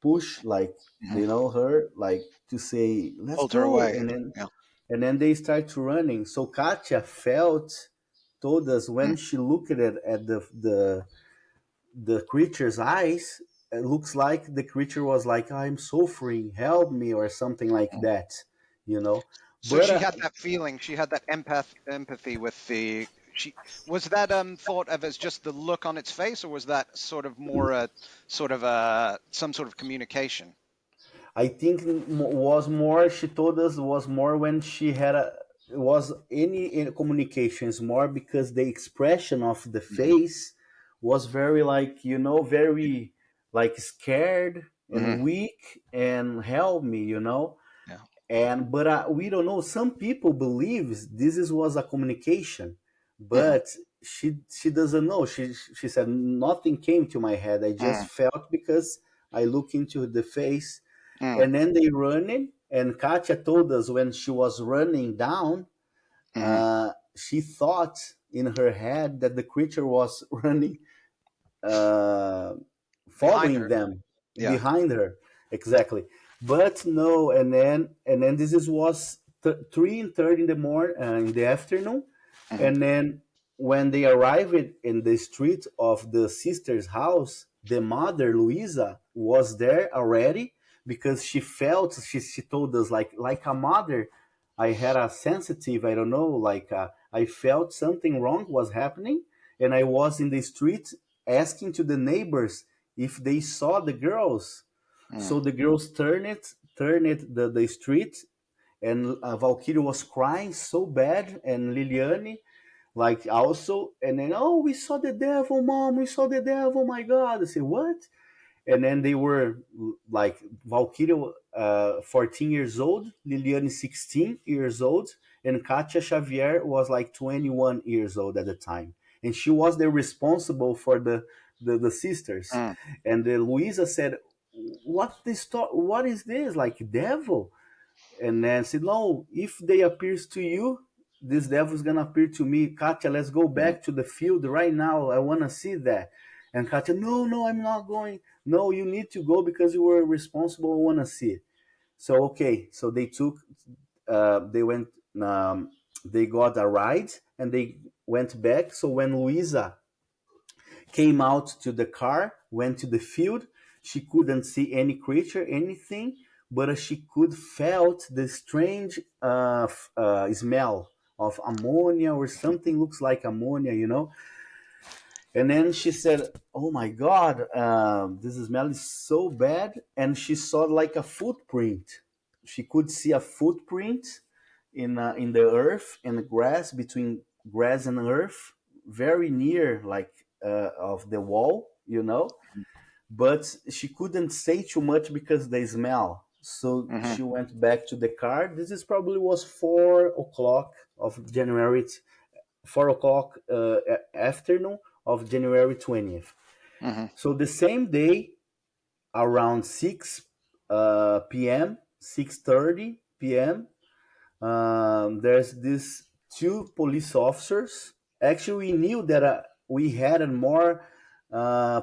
push like mhm. her like to say let's Pulled her go, away. Yeah. and then they start running. So Katya told us when Mm, she looked at the creature's eyes, it looks like the creature was like, "I'm suffering, help me," or something like mm. that, you know. So But she had that feeling. She had that empathy with the. She was that thought of as just the look on its face, or was that sort of more a sort of some sort of communication? I think was more. She told us was more when she had was any communications more because the expression of the Hmm. face was very like very like scared and Hmm. weak and help me, Yeah. and but we don't know. Some people believes was a communication, Hmm. but she doesn't know. She said nothing came to my head. I just Hmm. felt because I look into the face, Hmm. and then they running. And Katya told us when she was running down, Hmm. she thought in her head that the creature was running, uh, Behind following her. them Yeah. behind her, exactly. But no, and then this was 3:30 in the morning, in the afternoon, Hmm. and then when they arrived in the street of the sister's house, the mother Luisa was there already because she felt, she told us like a mother, I had a sensitive, I don't know, like I felt something wrong was happening, and I was in the street asking to the neighbors if they saw the girls. Hmm. So the girls turned the street, and Valkyrie was crying so bad, and Liliane like also, and then, "Oh, we saw the devil, mom, we saw the devil, my god." I say, "What?" And then they were like Valkyria, 14 years old, Liliane 16 years old, and Katia Xavier was like 21 years old at the time, and she was the responsible for the sisters. Hmm. And Luisa said, what is this, like devil?" And then said, "No, if they appears to you, this devil is gonna appear to me. Katya, let's go Hmm. back to the field right now. I wanna see that." And Katya, "No, no, I'm not going. No, you need to go because you were responsible. I wanna see it." So okay, so they went, they got a ride and they went back. So when Luisa came out to the car, went to the field. She couldn't see any creature, anything, but she could felt the strange smell of ammonia or something looks like ammonia, And then she said, "Oh my God, this smell is so bad." And she saw like a footprint. She could see a footprint in the earth and the grass, between grass and earth, very near, like of the wall, But she couldn't say too much because they smell. So Hmm. she went back to the car. This is probably was 4 o'clock of January, 4 o'clock afternoon of January 20th. Hmm. So the same day, around 6 p.m., 6:30 p.m., there's this two police officers. Actually, we knew that we had more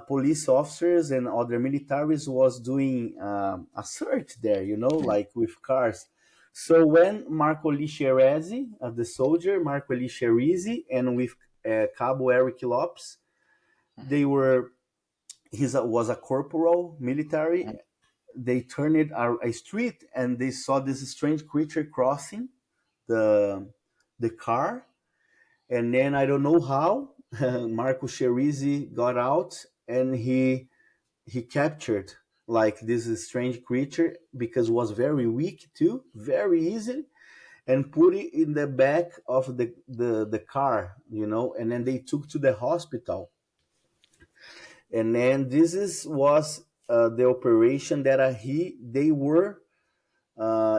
police officers and other militaries was doing a search there, like with cars. So when Marco Lixerezi, the soldier, Marco Lixerizi, and with Cabo Eric Lopes, they were, was a corporal military. They turned a street and they saw this strange creature crossing the the car, and then I don't know how Marco Cherizi got out, and he captured like this strange creature because it was very weak too, very easy. and put it in the back of the car, and then they took to the hospital. And then was the operation that they were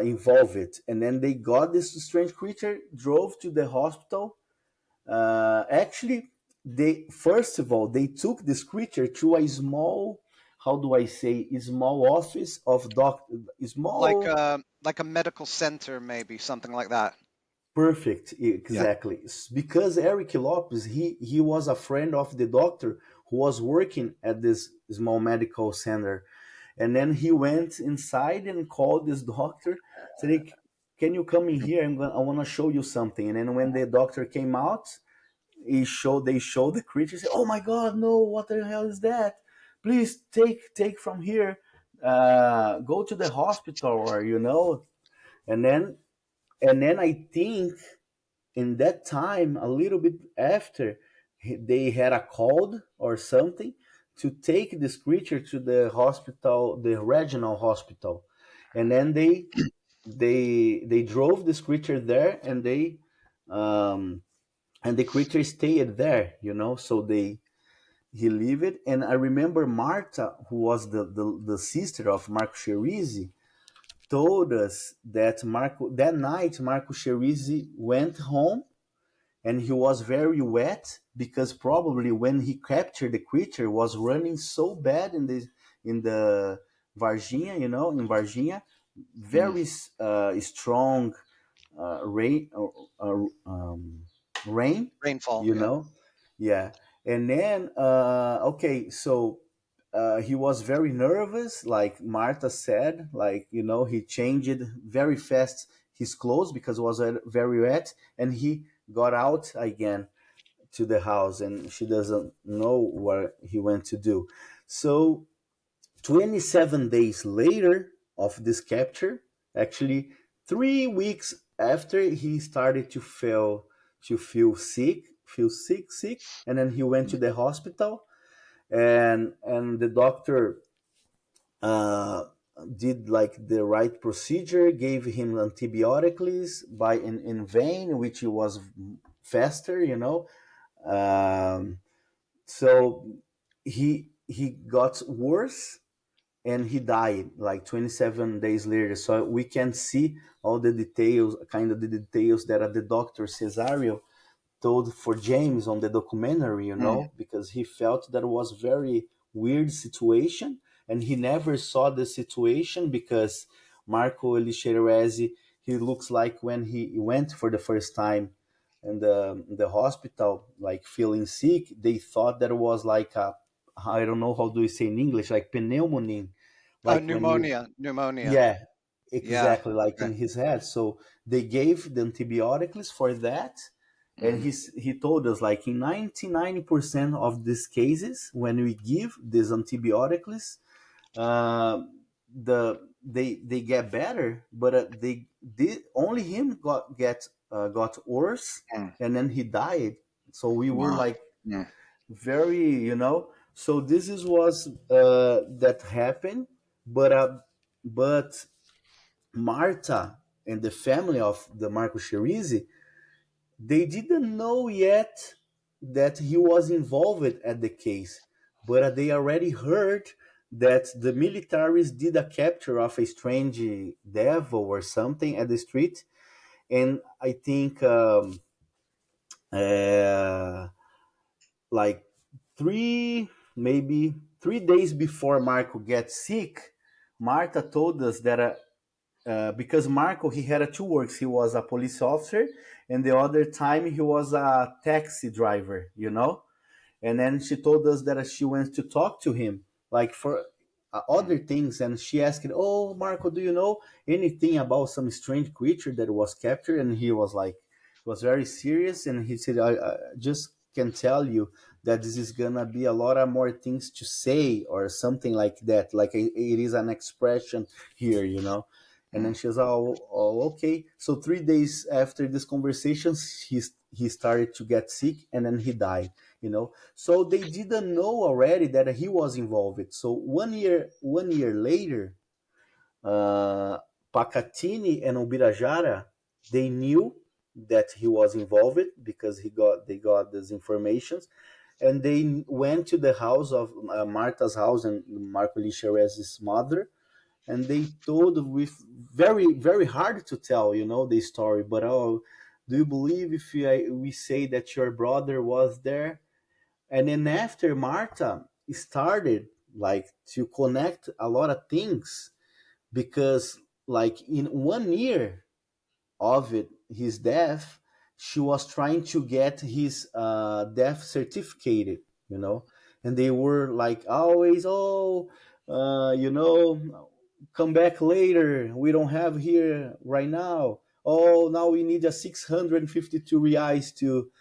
involved. And then they got this strange creature, drove to the hospital. Actually, they first of all they took this creature to a small, how do I say, a small office of doctor, small. Like a medical center, maybe something like that. Perfect, Yeah. exactly. Because Eric Lopez, he was a friend of the doctor who was working at this small medical center, and then he went inside and called this doctor, said, "Hey, can you come in here? I want to show you something." And then when the doctor came out, they showed the creature. Said, "Oh my God, no! What the hell is that? Please take from here. Go to the hospital, or And then I think in that time, a little bit after, they had a call or something to take this creature to the hospital, the regional hospital. And then they drove this creature there, um and the creature stayed there, so he lived. And I remember Marta, who was the sister of Marco Cherizzi, told us that that night Marco Cherizzi went home, and he was very wet because probably when he captured the creature was running so bad in the Varginha, in Varginha, Mm. very strong rain, rain, Rainfall. you Yeah. know, yeah. And then okay, so he was very nervous, like Marta said, like he changed very fast his clothes because it was very wet, and he got out again to the house, and she doesn't know what he went to do. So 27 days later of this capture, actually 3 weeks after, he started to feel sick, and then he went to Mm. the hospital, and the doctor uh, did like the right procedure, gave him antibiotics in vein, which was faster, so he got worse, and he died like 27 days later. So we can see all the details, kind of the details that the doctor Cesario told for James on the documentary, Mm. because he felt that was very weird situation, and he never saw the situation because Marco Elixerezi, he looks like when he went for the first time in the hospital, like feeling sick, they thought that it was like a, I don't know how do you say in English, like pneumonia, Oh, like when you, pneumonia. Pneumonia. yeah, Yeah. exactly, like Okay. in his head. So they gave the antibiotics for that, and Mm. he told us like in 99% of these cases, when we give these antibiotics, uh, they get better, but they did only him got worse, Mm. and then he died. So we were Wow. like Mm. very, so this is was that happened, but Marta and the family of the Marco Cherizzi, they didn't know yet that he was involved at the case, but they already heard that the militaries did a capture of a strange devil or something at the street. And I think uh, like maybe 3 days before Marco gets sick, Marta told us that because Marco, he had two works. He was a police officer, and the other time he was a taxi driver. And then she told us that she went to talk to him, like for Mm. other things. And she asked, "Oh, Marco, do you know anything about some strange creature that was captured?" And he was like, was very serious, and he said, "I just can tell you that this is gonna be a lot of more things to say or something like that. Like it is an expression here, And then Mm. she was, oh, okay. So 3 days after this conversation, he started to get sick, and then he died. So they didn't know already that he was involved. So 1 year later, uh, Pacatini and Ubirajara, They knew that he was involved because they got these informations, and they went to the house of Marta's house and Marco Licherez's mother, and they told with very hard to tell, the story. But oh, do you believe if we say that your brother was there? And then after Marta started like to connect a lot of things, because like in 1 year of his death, she was trying to get his death certificate, you know, and they were like always, oh, come back later. We don't have here right now. Oh, now we need a 652 reais to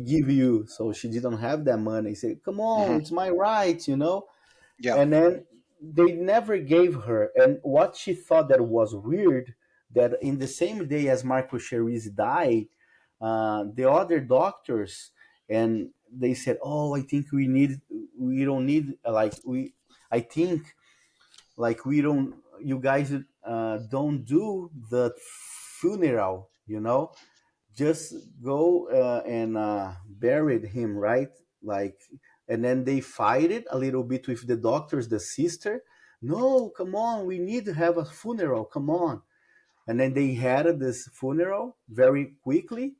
give you. So she didn't have that money. Said, come on, Hmm. it's my right, Yeah. and then they never gave her. And what she thought that was weird, that in the same day as Marco Cherise died, the other doctors, and they said, oh, I think we don't need, I think like we don't, you guys don't do the funeral, just go and buried him, right? Like, and then they fight it a little bit with the doctors, the sister. No, come on, we need to have a funeral. Come on. And then they had this funeral very quickly.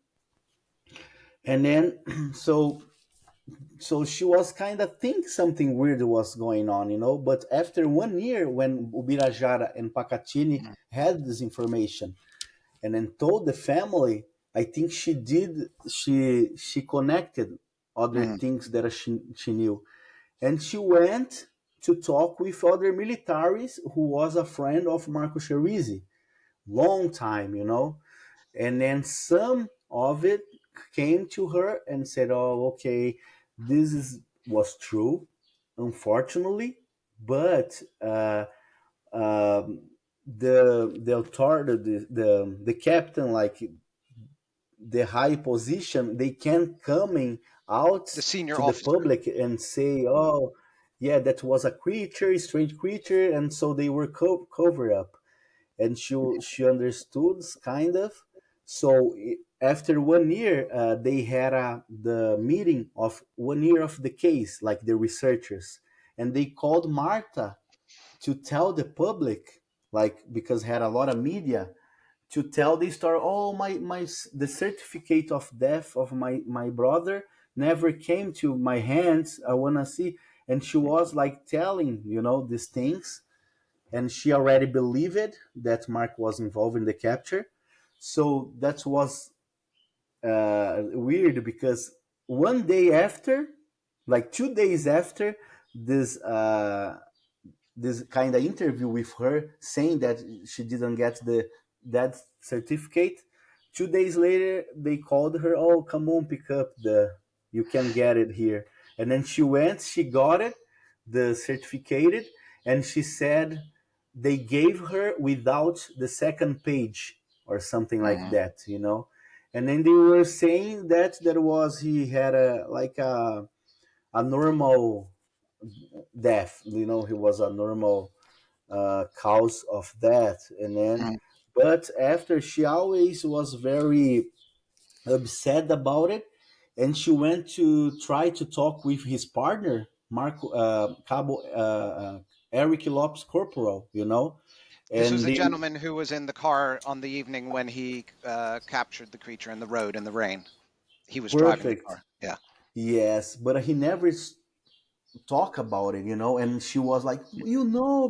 And then, so she was kind of think something weird was going on, But after 1 year, when Ubirajara and Pacatini had this information, and then told the family, I think she connected other Hmm. things that she knew, and she went to talk with other militaries who was a friend of Marco Cherise, long time, and then some of it came to her and said, oh, okay, this is was true, unfortunately, but the authority, the captain, like the high position, they can't coming out The senior to the officer. public and say, oh, yeah, that was a creature, strange creature, and so they were cover up. And she understood kind of. So after 1 year, they had the meeting of 1 year of the case, like the researchers, and they called Marta to tell the public, like because had a lot of media, to tell the story. Oh, my the certificate of death of my brother never came to my hands. I want to see. And she was like telling, these things, and she already believed that Mark was involved in the capture. So that was weird, because 1 day after, like 2 days after this this kind of interview with her saying that she didn't get the that certificate. 2 days later, they called her. Oh, come on, pick up the. You can get it here. And then she went. She got it, the certificate, and she said they gave her without the second page or something like Hmm. that. And then they were saying that there was he had a normal death. He was a normal cause of death. And then, but after, she always was very upset about it, and she went to try to talk with his partner, Marco Cabo Eric Lopes Corporal, This was and the they gentleman who was in the car on the evening when he captured the creature in the road in the rain. He was driving the perfect. car. Yeah. Yes, but he never talk about it, and she was like,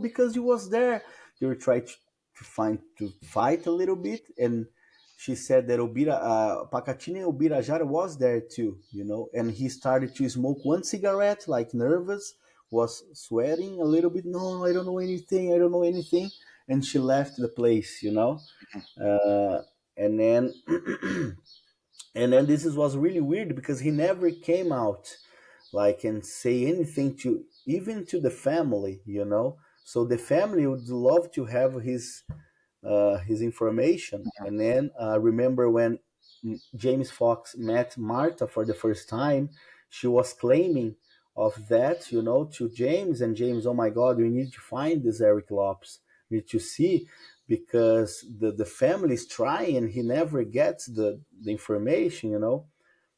because you was there. They were trying to fight a little bit, and she said that Pacatini Ubirajara was there too, and he started to smoke one cigarette, like nervous, was sweating a little bit. No, I don't know anything. I don't know anything. And she left the place, uh, and then and then was really weird, because he never came out like and say anything to even to the family, so the family would love to have his information. And then remember when James Fox met Martha for the first time, she was claiming of that, to James, and James, oh my God, we need to find this Eric Lopes, we need to see, because the family is trying and he never gets the information, you know.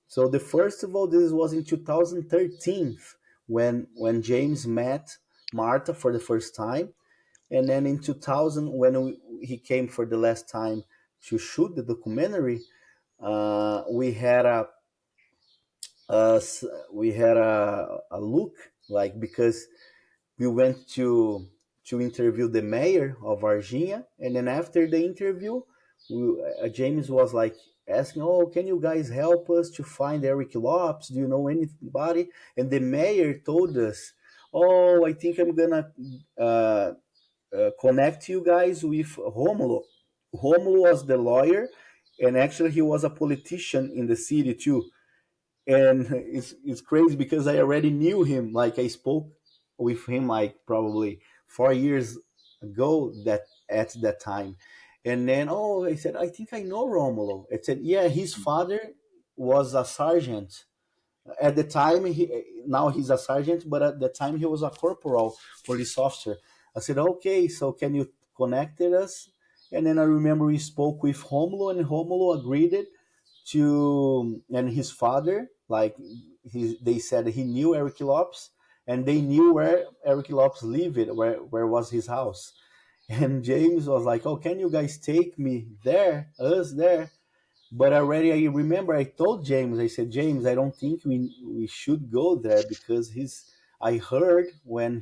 So the first of all, this was in 2013 when James met Martha for the first time, and then in 2000 when he came for the last time to shoot the documentary, we had a a look, like, because we went to interview the mayor of Varginha, and then after the interview, James was like asking, "Oh, can you guys help us to find Eric Lopes? Do you know anybody?" And the mayor told us, "Oh, I think I'm gonna connect you guys with Romulo." Romulo was the lawyer, and actually he was a politician in the city too. And it's crazy because I already knew him. Like, I spoke with him like probably 4 years ago, that at that time. And then, oh, I said, I think I know Romulo. I said, yeah, his father was a sergeant at the time. Now he's a sergeant, but at the time he was a corporal police officer. I said, okay, so can you connect us? And then I remember we spoke with Romulo, and Romulo agreed to, and his father, like, they said he knew Eric Lopes, and they knew where Eric Lopes lived, where was his house. And James was like, oh, can you guys take me there, us there? But already I remember I told James, I said, James, I don't think we should go there, because I heard when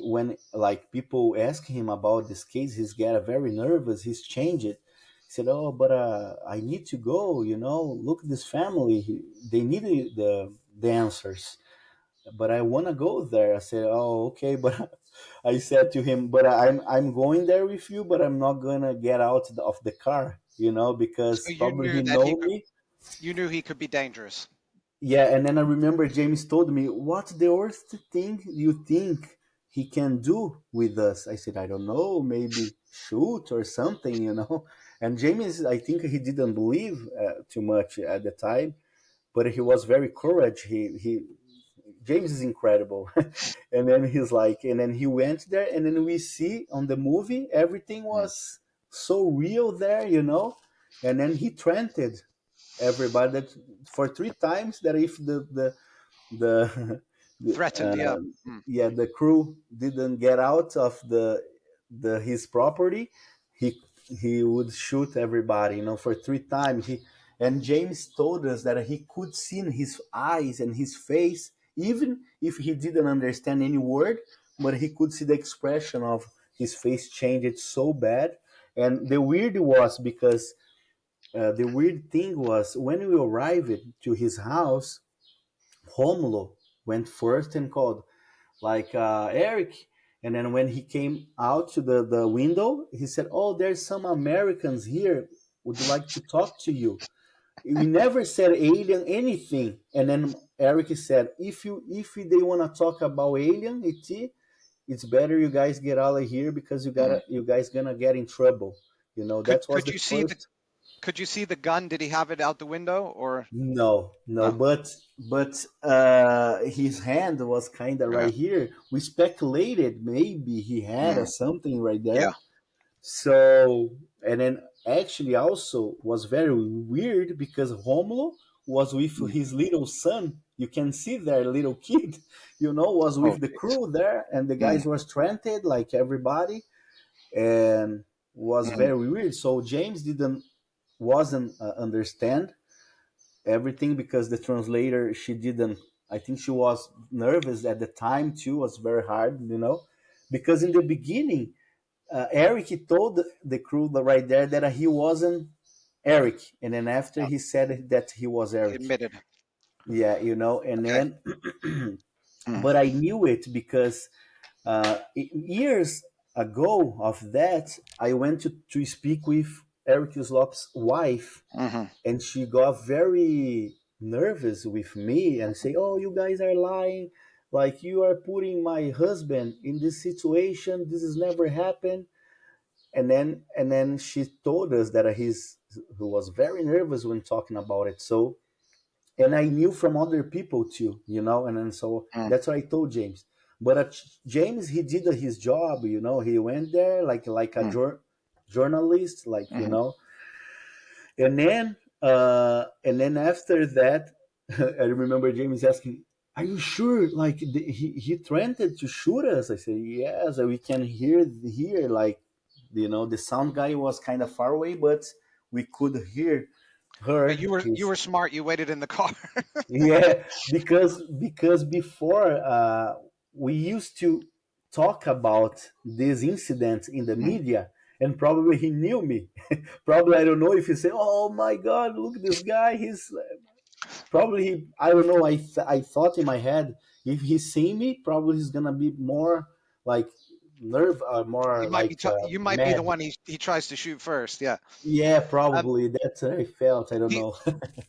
when like people ask him about this case, he's get very nervous, he's changed. He said, oh, but I need to go, you know, look at this family, they need the answers, but I want to go there. I said, oh, okay. But I said to him, but I'm going there with you, but I'm not gonna get out of the car, you know, So because you probably knew he that he know could. me. You knew he could be dangerous. Yeah, and then I remember James told me, what's the worst thing you think he can do with us? I said, I don't know, maybe shoot or something, you know. And James, I think he didn't believe too much at the time, but he was very courage. He James is incredible. And then he's like, and then he went there, and then we see on the movie everything Mm. was so real there, you know. And then he threatened everybody that for 3 times, that if the, the Threatened, yeah. Mm. yeah, the crew didn't get out of the his property, he would shoot everybody, you know, for 3 times. And James told us that he could see in his eyes and his face, even if he didn't understand any word, but he could see the expression of his face changed so bad. And the weird thing was, when we arrived to his house, Romulo went first and called, like, Eric. And then when he came out to the window, he said, oh, there's some Americans here, would like to talk to you. We never said alien anything. And then Eric said, if they want to talk about alien ET, it's better you guys get out of here, because Mm. you guys gonna get in trouble. You know, Could that was could the you see the first. could you see the gun? Did he have it out the window or No, no, no? but his hand was kind of Yeah. right here. We speculated maybe he had Mm. something right Yeah. there. So, and then actually also was very weird, because Romulo was with Mm. his little son. You can see their little kid, you know, was Oh, with the jeez. crew there, and the Mm. guys were stranded like everybody, and was Mm. very weird. So James didn't wasn't understand everything, because the translator, she didn't, I think she was nervous at the time too, was very hard, you know, because in the beginning, Eric told the crew right there that he wasn't Eric, and then after Oh, he said that he was he Eric. admitted. Yeah, you know, and Okay. then Mm. but I knew it because years ago of that, I went to speak with Eric Uslop's wife, Hmm. and she got very nervous with me and say, oh, you guys are lying, like, you are putting my husband in this situation, this has never happened. And then she told us that he was very nervous when talking about it. So, and I knew from other people too, you know, and then so Mm. that's what I told James. But James, he did his job. He went there like a Mm, journalist, mhm. and then after that, I remember James asking, "Are you sure? Like he threatened to shoot us?" I said, "Yes, we can hear like the sound guy was kind of far away, but we could hear But heard you his." were smart. You waited in the car. Yeah, because before we used to talk about this incident in the Mm. media, and probably he knew me. Probably I don't know if he said, "Oh my God, look at this guy." He's probably I don't know. I thought in my head, if he's seen me, probably he's gonna be more like more like You might be the mad. one he tries to shoot first. Yeah. Yeah, Um, probably that's what I felt. I don't the know.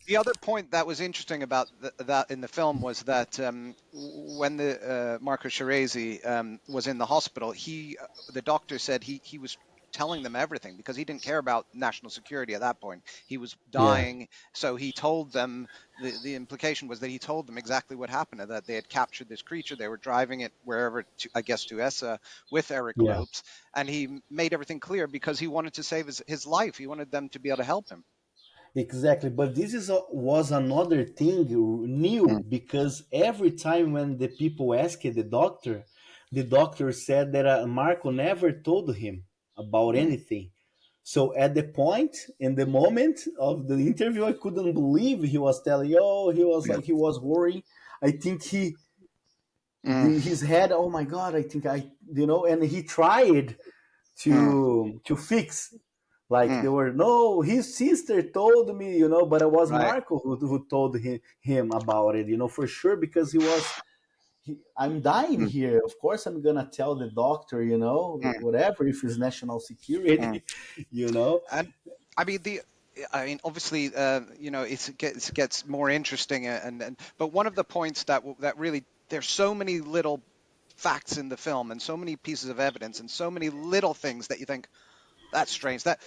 the other point that was interesting about that in the film was that when the Marco Sceresi was in the hospital, the doctor said he was telling them everything because he didn't care about national security at that point. He was Yeah, dying, so he told them. The implication was that he told them exactly what happened, and that they had captured this creature. They were driving it wherever, I guess, to Essa with Eric yeah. Lopes, and he made everything clear because he wanted to save his life. He wanted them to be able to help him. Exactly, but this was another thing new, Mm, because every time when the people asked the doctor said that Marco never told him about mm, anything. So at the point, in the moment of the interview, I couldn't believe he was telling. Oh, he was yeah. like he was worrying. I think Mm, his head. Oh my God! I think and he tried mm, to fix. Like mm. there were no, his sister told me, but it was Right. Marco who told him about it, for sure, because I'm dying Mm, here. Of course, I'm gonna tell the doctor, mm, whatever, if it's national mm. security, you know. And I mean obviously, it gets more interesting, but one of the points that really, there's so many little facts in the film and so many pieces of evidence and so many little things that you think, that's strange. That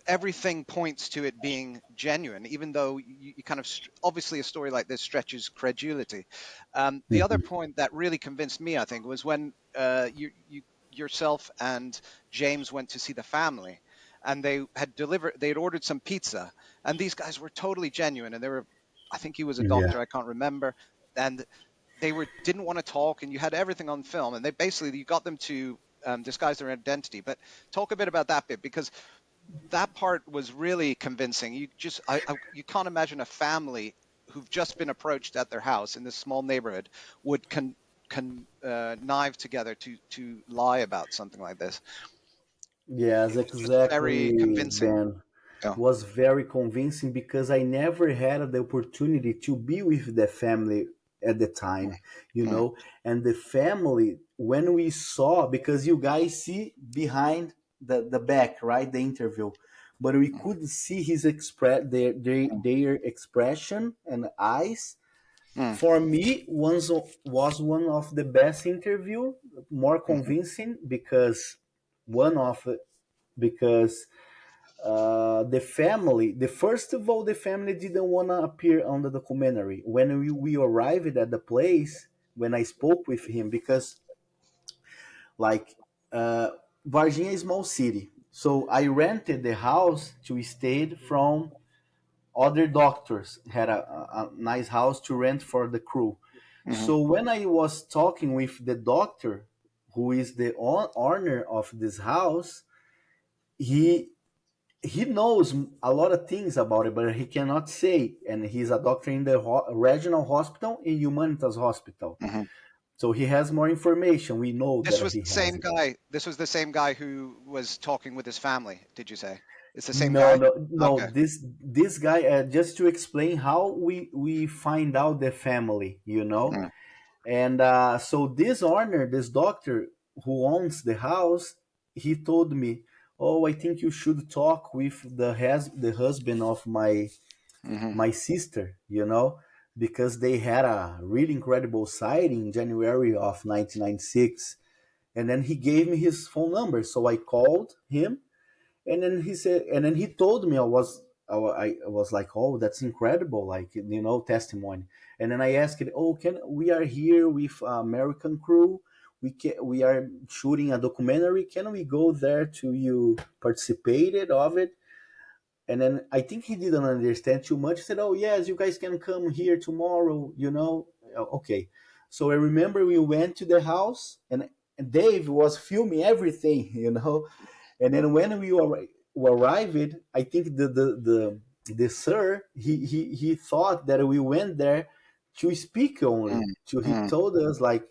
everything points to it being genuine, even though you kind of obviously a story like this stretches credulity. The other Mhm. point that really convinced me, I think, was when you yourself and James went to see the family, and they had ordered some pizza, and these guys were totally genuine, and they were, I think he was a Yeah. doctor, I can't remember, and they were didn't want to talk, and you had everything on film, and they basically, you got them to disguise their identity. But talk a bit about that bit, because that part was really convincing. You can't imagine a family who've just been approached at their house in this small neighborhood would connive together to lie about something like this. Yes, It was just very exactly, convincing. Ben. Yeah. Was very convincing because I never had the opportunity to be with the family at the time, Mm, and the family, when we saw, because you guys see behind the back, right, the interview, but we mm, could see his express mm, their expression and eyes. mm, For me, was one of the best interview, more mhm, convincing, because one of because the family, the first of all, the family didn't want to appear on the documentary when we arrived at the place, when I spoke with him, because like uh, Varginha is a small city, so I rented the house to stay from other doctors, had a nice house to rent for the crew. mhm, So when I was talking with the doctor, who is the owner of this house, he he knows a lot of things about it, but he cannot say. And he's a doctor in the regional hospital, in Humanitas Hospital. mhm. So he has more information. We know This that was he the has same it. guy. This was the same guy who was talking with his family. Did you say it's the same No, guy? no, no. Okay. This guy, just to explain how we find out the family, Mm, and so this owner, this doctor who owns the house, he told me, "Oh, I think you should talk with the husband of mhm, my sister, because they had a really incredible sighting in January of 1996." And then he gave me his phone number. So I called him, and then he told me I was like, oh, that's incredible, like, testimony. And then I asked it, oh, can we are here with American crew, we are shooting a documentary, can we go there to you participated of it? And then I think he didn't understand too much. He said, "Oh yes, you guys can come here tomorrow." Okay. So I remember we went to the house, and Dave was filming everything. And then when we arrived, I think the sir he thought that we went there to speak only. mm, To He mm, told us, like,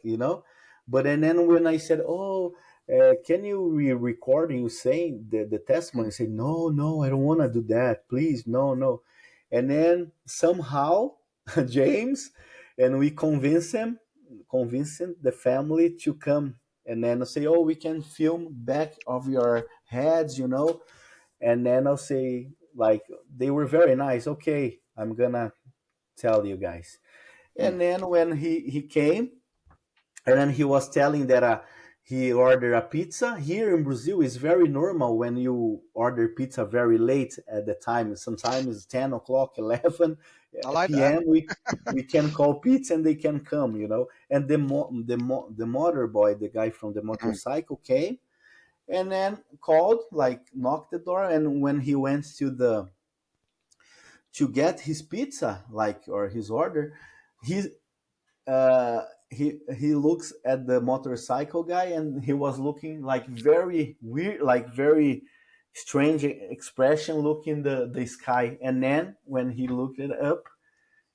but and then when I said, "Oh, can you record you saying the testimony?" mm, Say, "No, no, I don't want to do that. Please, no, no." And then somehow James, and we convincing the family to come, and then I'll say, "Oh, we can film back of your heads." And then I'll say, like, they were very nice. Okay, I'm gonna tell you guys. mm. And then when he came, and then he was telling that he ordered a pizza. Here in Brazil, it's very normal when you order pizza very late at the time. Sometimes it's 10 o'clock, 11 I like that. p.m. We can call pizza and they can come. And the motor boy, the guy from the Mm, motorcycle, came and then called, like, knocked the door. And when he went to get his pizza, like, or his order, he he looks at the motorcycle guy, and he was looking like very weird, like very strange expression, looking the sky. And then when he looked it up,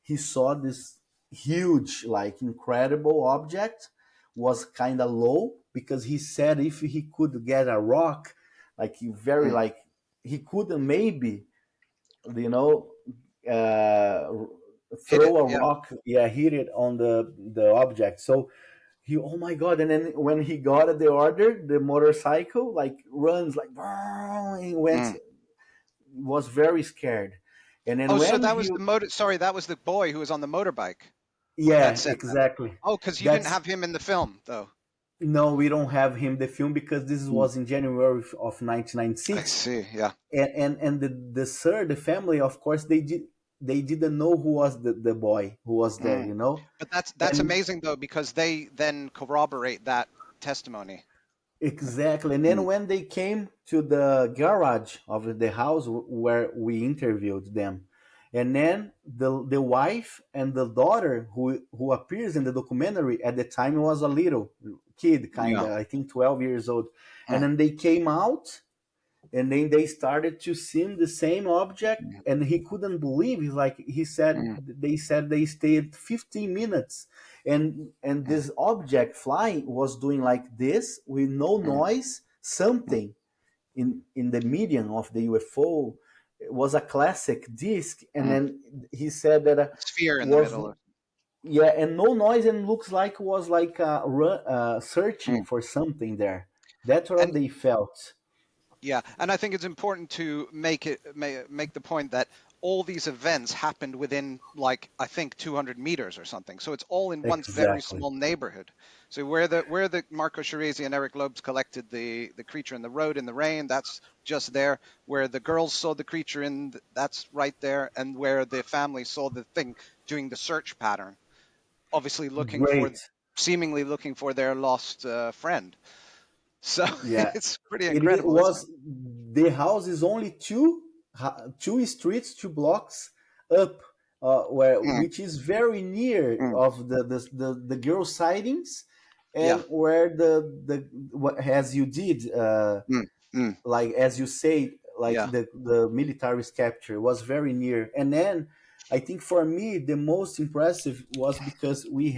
he saw this huge, like, incredible object, was kind of low, because he said if he could get a rock, like, very, mm. like, he could maybe, you know, uh, Hit it. throw a Yeah. rock, yeah, hit it on the object. So he, oh my god! And then when he got the order, the motorcycle, like, runs like, he went, Mm. was very scared. And then Oh, so when that was he, the motor. Sorry, that was the boy who was on the motorbike that yeah, said that. exactly. Oh, because you didn't That's, have him in the film, though. no, we don't have him the film, because this Mm. was in January of I 1996. see. Yeah. And the sir, the family, of course, they didn't know who was the boy who was there, Mm. But that's and amazing though, because they then corroborate that testimony. exactly. And then Mm. when they came to the garage of the house where we interviewed them, and then the wife and the daughter who appears in the documentary at the time was a little kid, kind Yeah. of, I think 12 years old. And Mm. then they came out, and then they started to see the same object, Mm. and he couldn't believe. He's like, he said, Mm. they said they stayed 15 minutes, and Mm. this object flying was doing like this with no Mm. noise, something in the median of the UFO. It was a classic disc. And Mm. then he said that Sphere in the was, middle. yeah, and no noise, and looks like was like searching Mm. for something there. That's what And they felt. yeah, and I think it's important to make the point that all these events happened within, like, I think 200 meters or something. So it's all in one very Exactly. small neighborhood. So where the Marco Shiresi and Eric Lopes collected the creature in the road in the rain, that's just there. Where the girls saw the creature that's right there, and where the family saw the thing doing the search pattern, obviously Great. seemingly looking for their lost friend. So Yeah, it's pretty it incredible, isn't it? was, the house is only two streets, 2 blocks up, where, Mm, which is very near mm, of the girl sightings, yeah. and where as you did, Mm, mm, like, as you say, like, yeah. the military's capture was very near. And then I think for me the most impressive was because we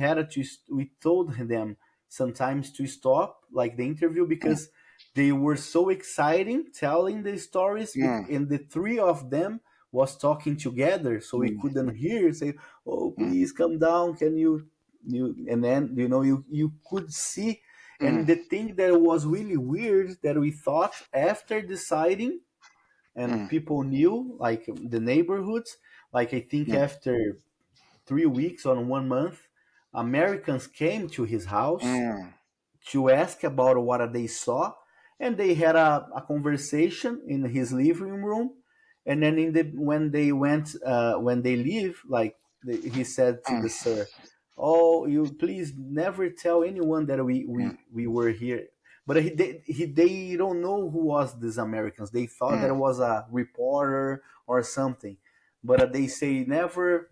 told them sometimes to stop, like, the interview, Mm, because they were so exciting telling the stories, mm, and the three of them was talking together, so we mm, couldn't hear, say, "Oh, mm, please come down, can you," and then, you could see. And mm, the thing that was really weird, that we thought after deciding, and mm, people knew, like, the neighborhoods, like, I think mm, after 3 weeks or 1 month, Americans came to his house mm, to ask about what they saw, and they had a conversation in his living room. And then when they went, when they leave, like he said to the mm, sir, "Oh, you please never tell anyone that mm, we were here." But they don't know who was these Americans. They thought that mm, it was a reporter or something. But they say never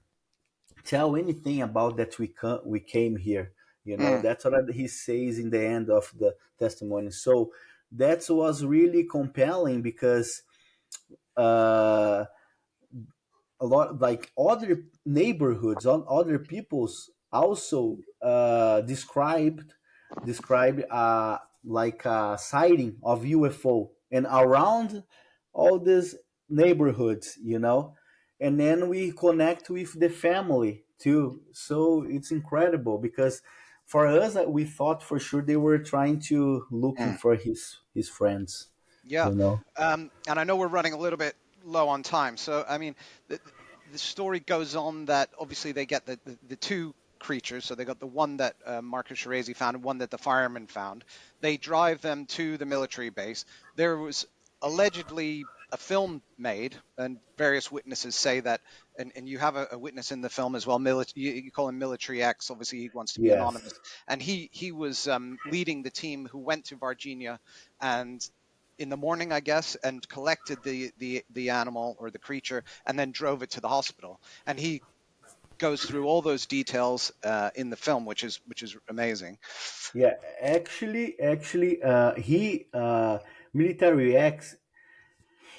tell anything about that we came here. mm, That's what he says in the end of the testimony. So that was really compelling because uh, a lot, like other neighborhoods, other peoples also described like a sighting of UFO and around all these neighborhoods, and then we connect with the family too. So it's incredible because for us, we thought for sure they were trying to looking mm. for his friends, Yeah. you know. And I know we're running a little bit low on time. So, I mean, the story goes on that obviously they get the two creatures. So they got the one that Marcus Shirazi found and one that the fireman found. They drive them to the military base. There was allegedly a film made, and various witnesses say that, and you have a witness in the film as well. You call him Military X. Obviously, he wants to be Yes. anonymous, and he was leading the team who went to Varginha and in the morning, I guess, and collected the animal or the creature, and then drove it to the hospital. And he goes through all those details in the film, which is amazing. Yeah, actually, he military X,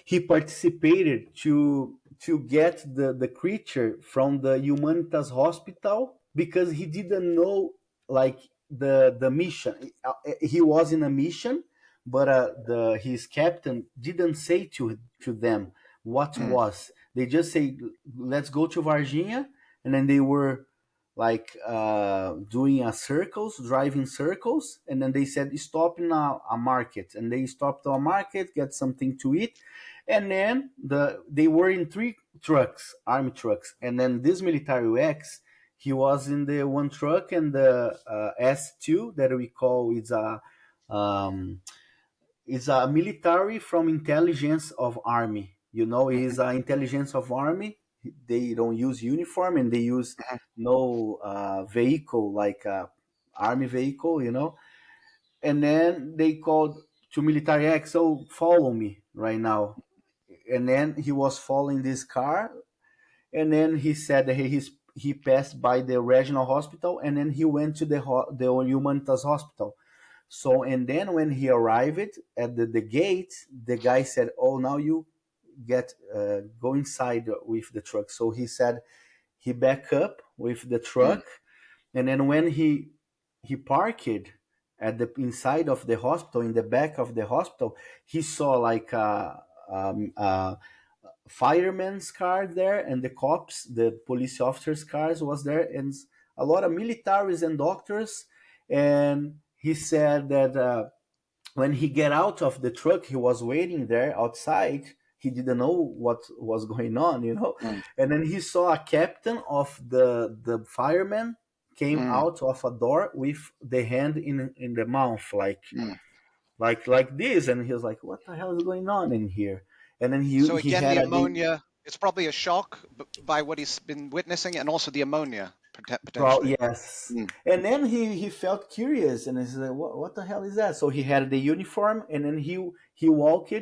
he participated to get the creature from the Humanitas hospital because he didn't know like the mission. He was in a mission, but the his captain didn't say to them what Mm, was. They just say, "Let's go to Varginha," and then they were like doing a circles, driving circles, and then they said stop in a market, and they stopped to a market, get something to eat, and then they were in three trucks, army trucks, and then this military X, he was in the one truck, and the S2 that we call um, is a military from intelligence of army. Is mhm, a intelligence of army. They don't use uniform and they use mhm, no vehicle like army vehicle. And then they called to military X, so follow me right now. And then he was following this car, and then he said that he passed by the regional hospital, and then he went to the Humanitas hospital. So, and then when he arrived at the gate, the guy said, "Oh, now you get go inside with the truck." So he said he back up with the mm, truck, and then when he parked at the inside of the hospital, in the back of the hospital, he saw like a fireman's car there, and the cops, the police officers' cars was there, and a lot of militaries and doctors. And he said that when he get out of the truck, he was waiting there outside. He didn't know what was going on. mm, And then he saw a captain of the firemen came mm, out of a door with the hand in the mouth, like mm. like this, and he was like, "What the hell is going on in here?" And then he So he again, had the a day. ammonia. It's probably a shock by what he's been witnessing, and also the ammonia potentially. Yes. Mm, And then he felt curious and he said, what the hell is that? So he had the uniform, and then he walked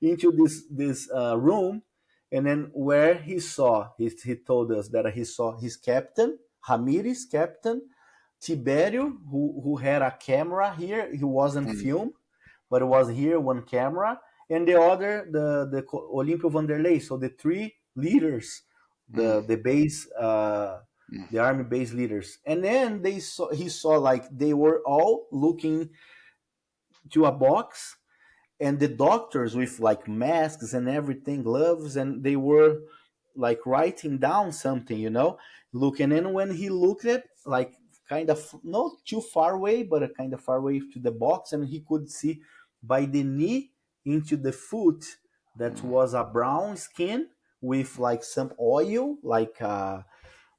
into this room, and then where he saw, he told us that he saw his captain, Ramirez captain, Tiberio, who had a camera here. He wasn't mm, filmed, but it was here one camera, and the other the Olympio Vanderlei. So the three leaders, mm, the base mm, the army base leaders, and then he saw like they were all looking to a box, and the doctors with like masks and everything, gloves, and they were like writing down something, looking. And when he looked at like kind of not too far away, but a kind of far away to the box, and he could see by the knee into the foot that mm, was a brown skin with like some oil, like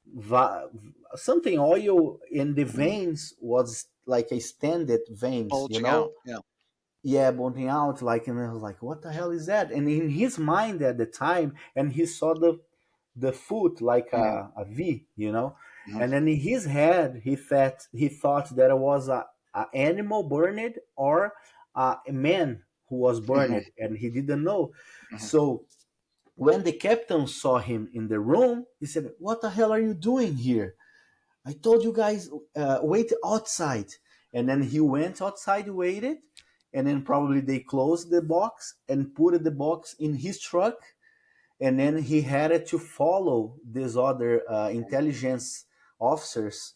va- something oil in the mm. veins, was like a standard veins, Bulging out. Yeah. yeah, pointing out, like, and I was like, what the hell is that? And in his mind at the time, and he saw the foot like Mm-hmm. a V, you know. Mm-hmm. And then in his head, he thought that it was a animal burned or a man who was Mm-hmm. burned, and he didn't know. Mm-hmm. So when the captain saw him in the room, he said, "What the hell are you doing here? I told you guys wait outside." And then he went outside, waited, and then probably they closed the box and put the box in his truck, and then he had to follow these other intelligence officers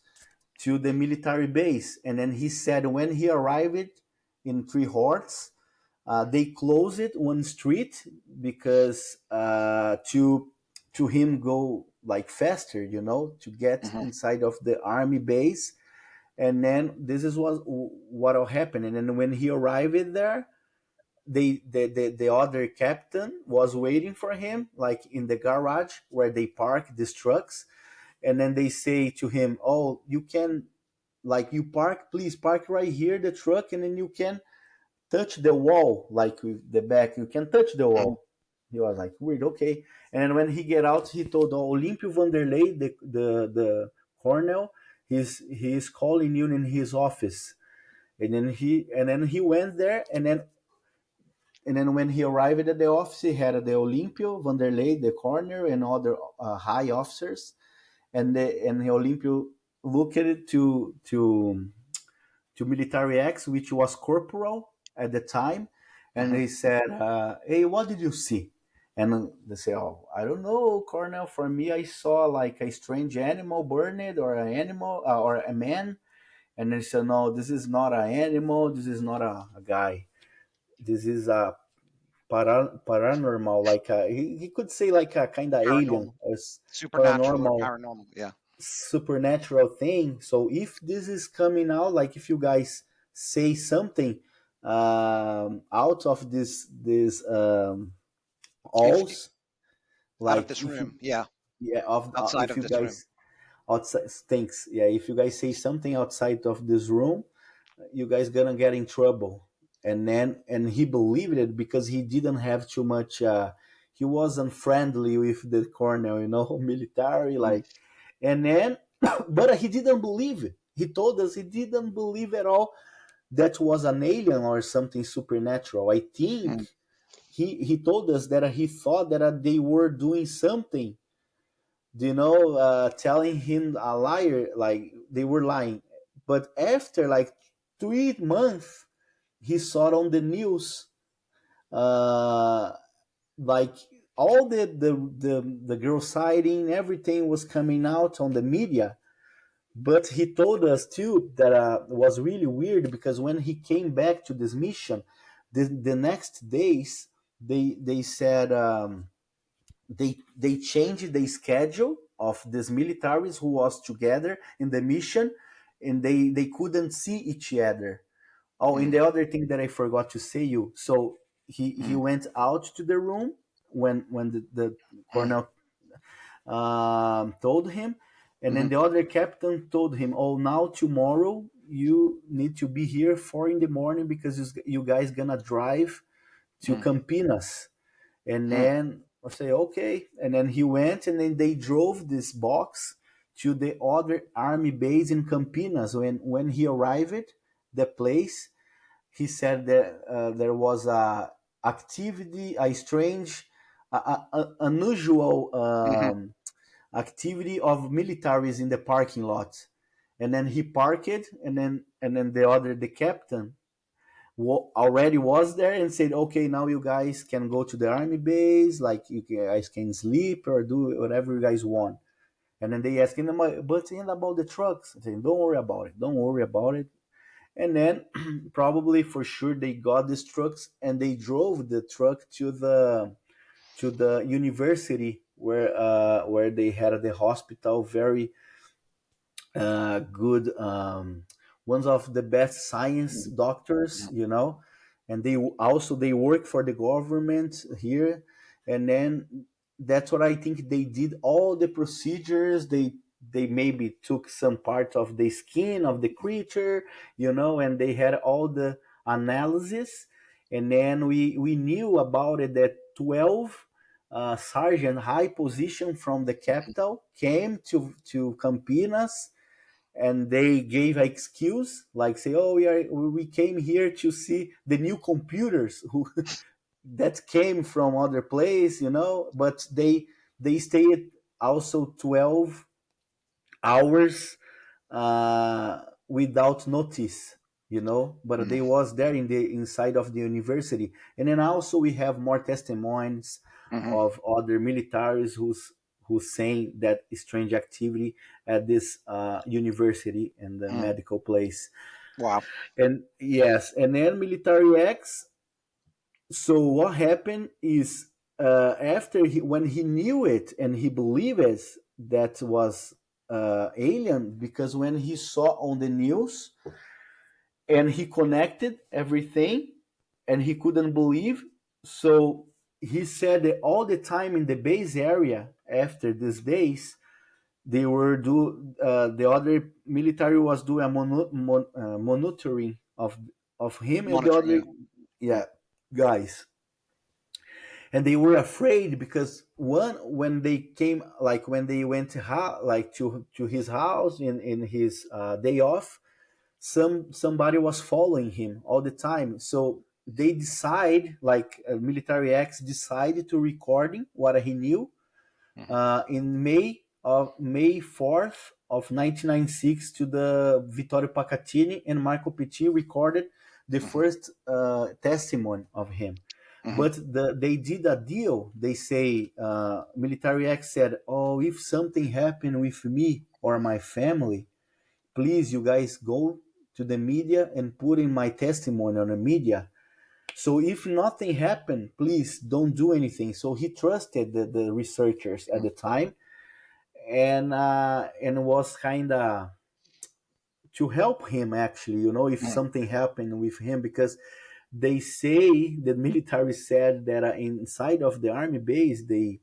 to the military base. And then he said when he arrived in Three Horts, they closed it one street because to him go like faster, to get Mm-hmm. inside of the army base. And then this is what will happen. And then when he arrived there, the other captain was waiting for him like in the garage where they park these trucks. And then they say to him, "Oh, you can, like, you park, please park right here the truck, and then you can touch the wall, like with the back, you can touch the Mm-hmm. wall." He was like, "Weird, okay." And then when he get out, he told Olympio Vanderlei, the colonel, he's calling you in his office. And then he went there. And then when he arrived at the office, he had the Olympio Vanderlei, the coroner, and other high officers. And the Olympio looked at it to Military X, which was corporal at the time, and Mm-hmm. he said, "Hey, what did you see?" And they say, "Oh, I don't know, Colonel. For me, I saw like a strange animal burned, or an animal, or a man." And they said, "No, this is not an animal. This is not a guy. This is a paranormal, like he could say like a kind of alien Paranormal, or supernatural, or paranormal, paranormal. Yeah. supernatural thing. So if this is coming out, like if you guys say something out of this If alls, out of like this if you room, yeah, yeah of outside if of you this room. guys outside thinks, yeah, if you guys say something outside of this room, you guys gonna get in trouble. And he believed it because he didn't have too much he wasn't friendly with the colonel, military, Mm-hmm. like. And then but he didn't believe it. He told us he didn't believe at all that was an alien or something supernatural. I think he told us that he thought that they were doing something, telling him a liar, like they were lying. But after like 3 months, he saw on the news, uh, like all the girl sighting, everything was coming out on the media. But he told us too that was really weird because when he came back to this mission, the next days they said they changed the schedule of these militaries who was together in the mission, and they couldn't see each other. Oh, and Mm-hmm. the other thing that I forgot to say you, so he Mm-hmm. went out to the room when the colonel told him, and then Mm-hmm. the other captain told him, "Oh, now tomorrow you need to be here 4 in the morning because you guys gonna drive to Campinas." And Mm-hmm. then I say, "Okay." And then he went, and then they drove this box to the other army base in Campinas. When he arrived the place, he said that there was a activity, a strange, unusual Mm-hmm. activity of militaries in the parking lot. And then he parked, and then the captain already was there and said, "Okay, now you guys can go to the army base, like you guys can sleep or do whatever you guys want." And then they asked him, "But and about the trucks?" I said, "Don't worry about it, don't worry about it." And then probably for sure they got these trucks, and they drove the truck to the university where they had the hospital, very good, ones of the best science doctors, and they work for the government here. And then that's what I think they did, all the procedures. They maybe took some part of the skin of the creature, and they had all the analysis. and then we knew about it that 12 sergeant high position from the capital came to Campinas, and they gave an excuse like say, oh, we came here to see the new computers who that came from other place, but they stayed also 12 hours without notice, but they Mm-hmm. was there in the inside of the university. And then also we have more testimonies Mm-hmm. of other militaries who's saying that strange activity at this university and the Mm. medical place. Wow. And yes, and then military X. So what happened is, after when he knew it and he believed it, that was alien, because when he saw on the news and he connected everything and he couldn't believe. So he said that all the time in the base area after these days, they were the other military was doing a monitoring of him and the Monitoring, other, yeah. Mm. yeah, guys. And they were afraid because one, when they came, like when they went like to his house in his day off, somebody was following him all the time. So they decide, like military X decided to recording what he knew Mm-hmm. in May 4th of 1996, to the Vittorio Pacatini and Marco Pitti recorded the Mm-hmm. first testimony of him. Mm-hmm. But they did a deal. They say, Military X said, oh, if something happened with me or my family, please, you guys go to the media and put in my testimony on the media. So if nothing happened, please don't do anything. So he trusted the researchers at the time, and was kind of to help him actually, if Mm. something happened with him, because they say the military said that inside of the army base they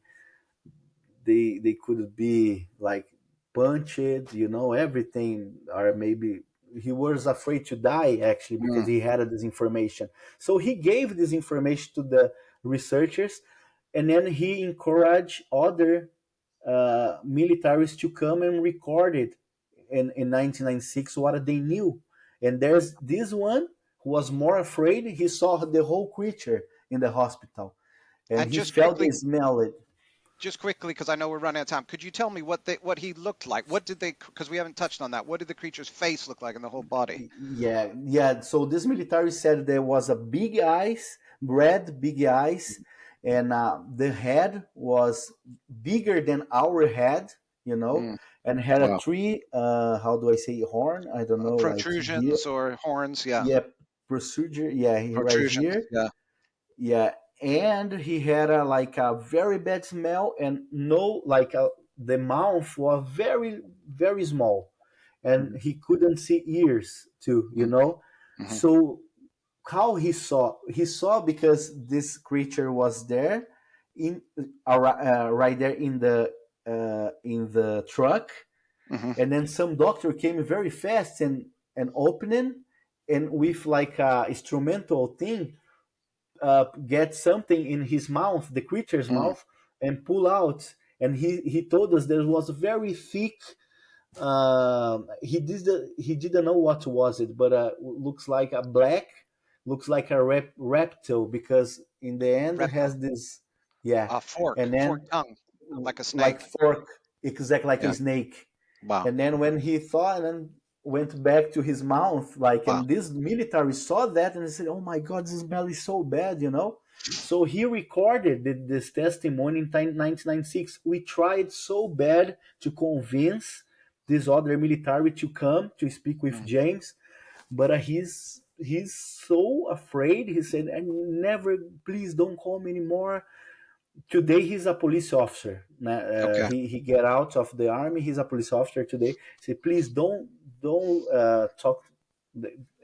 could be like punched, everything, or maybe he was afraid to die actually because Mm. he had this information. So he gave this information to the researchers, and then he encouraged other militaries to come and record it in 1996 what they knew. And there's this one who was more afraid. He saw the whole creature in the hospital, and And he felt and smelled it. just quickly, because I know we're running out of time. Could you tell me what he looked like? What did they? Because we haven't touched on that. What did the creature's face look like in the whole body? Yeah, yeah. So this military said there was a big eyes, red big eyes, and the head was bigger than our head, Mm. and had a Wow. tree. How do I say horn? I don't know, like here. Protrusions or horns? Yeah. Yeah, procedure. Yeah, right Protrusions. here. Yeah. Yeah, and he had like a very bad smell, and no, like the mouth was very very small, and Mm. he couldn't see ears too, Mm. Mm-hmm. So how he saw because this creature was there in right there in the truck, Mm-hmm. and then some doctor came very fast and opening, and with like a instrumental thing, get something in his mouth, the creature's Mm. mouth, and pull out. And he told us there was very thick. He didn't know what was it, but looks like a black, looks like a reptile, because in the end it Reptile. has this, yeah, A and fork then tongue, like a like snake. fork, exactly like a Yeah. snake. Wow. And then when he thought and then went back to his mouth, like, Wow. and this military saw that and they said, oh my God, this smell is so bad. So he recorded this testimony in 1996. We tried so bad to convince this other military to come to speak with Mm. James, but he's so afraid. He said, I never, please don't call me anymore. Today he's a police officer. Okay. He get out of the army. He's a police officer today. Say, please don't talk,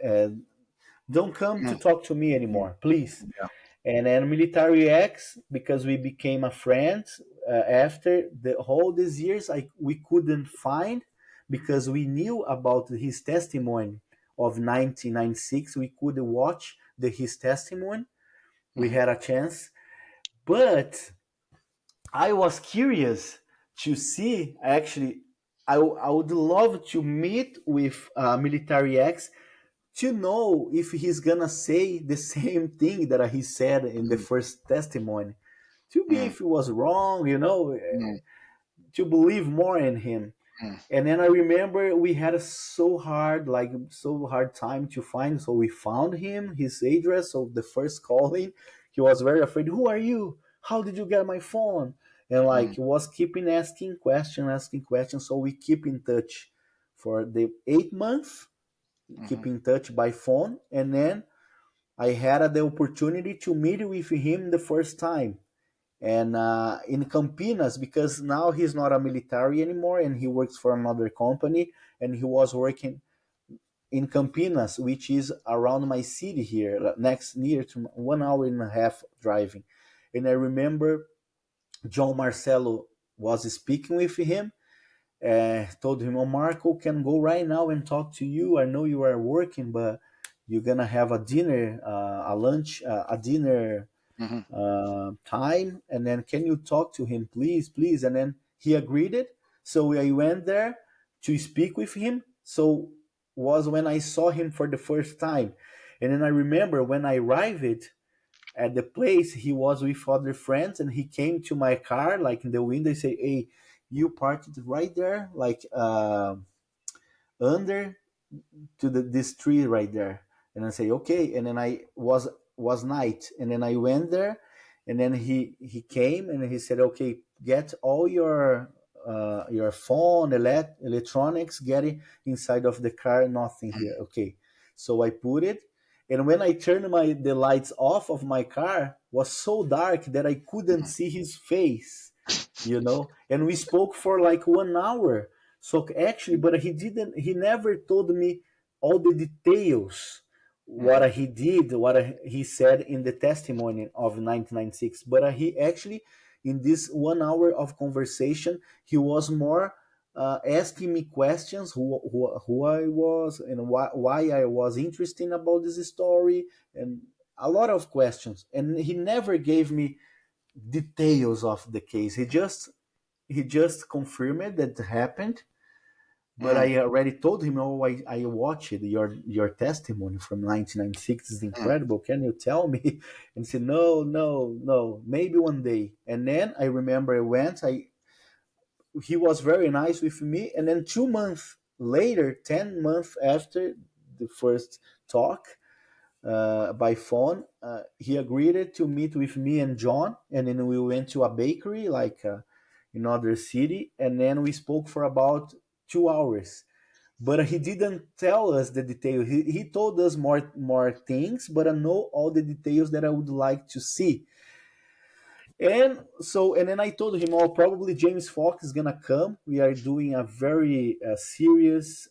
uh, don't come to Mm. talk to me Mm. anymore, please. Yeah. And then military X, because we became a friend after the whole these years, we couldn't find, because we knew about his testimony of 1996. We could watch his testimony, we had a chance. But I was curious to see, actually, I would love to meet with Military X to know if he's gonna say the same thing that he said in the mm, first testimony. To be mm, if he was wrong, mm, to believe more in him. mm, And then I remember we had a so hard time to find. So we found him, his address. So the first calling, he was very afraid. Who are you? How did you get my phone? And like mm, he was keeping asking questions. So we keep in touch for the 8 months, keep mhm, in touch by phone. And then I had the opportunity to meet with him the first time and in Campinas, because now he's not a military anymore and he works for another company, and he was working in Campinas, which is around my city here, next near to 1 hour and a half driving. And I remember John Marcelo was speaking with him, told him, "Oh, Marco can go right now and talk to you. I know you are working, but you're gonna have a dinner, a lunch, a dinner mhm, time, and then can you talk to him, please, please?" And then he agreed it. So I went there to speak with him. So was when I saw him for the first time. And then I remember when I arrived at the place, he was with other friends, and he came to my car, like in the window, and say, "Hey, you parked right there, like under to this tree right there." And I say, "Okay." And then I was night, and then I went there, and then he came and he said, "Okay, get all your phone, electronics, get it inside of the car, nothing here." Okay. So I put it, and when I turned the lights off of my car, was so dark that I couldn't mhm, see his face, and we spoke for like 1 hour. So actually, but he never told me all the details, what mhm, he did, what he said in the testimony of 1996. But he actually, in this 1 hour of conversation, he was more asking me questions, who I was, and why I was interested about this story, and a lot of questions. And he never gave me details of the case. He just confirmed that it happened, but mm, I already told him, "Oh, I watched your testimony from 1996 is mm, incredible. Can you tell me?" And he said, "No, no, no, maybe one day." And then I remember I went. He was very nice with me, and then 2 months later, 10 months after the first talk, by phone. He agreed to meet with me and John, and then we went to a bakery, like in another city, and then we spoke for about 2 hours. But he didn't tell us the details. He told us more things, but I know all the details that I would like to see. And then I told him, "Oh, probably James Fox is gonna come. We are doing a very serious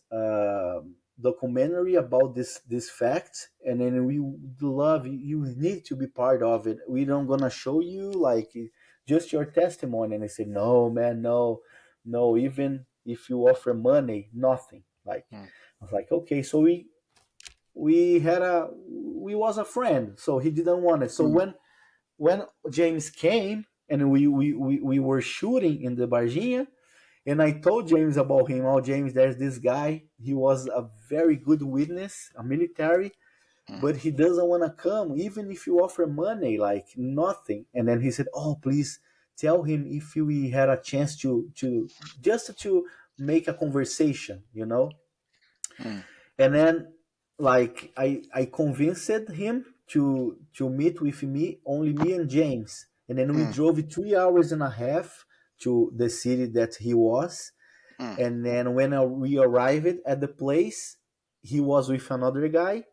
documentary about this fact, and then we would love you need to be part of it. We don't gonna show you like just your testimony." And I said, "No, man, no, no. Even if you offer money, nothing." Like mm, I was like, "Okay." So we was a friend, so he didn't want it. So mm, when James came and we were shooting in the Varginha, and I told James about him. "Oh, James, there's this guy. He was a very good witness, a military, mm, but he doesn't want to come, even if you offer money, like nothing." And then he said, "Oh, please tell him if we had a chance to just to make a conversation." mm, And then like I convinced him to meet with me, only me and James, and then we mm, drove 3 hours and a half to the city that he was. mm, And then when we arrived at the place, he was with another guy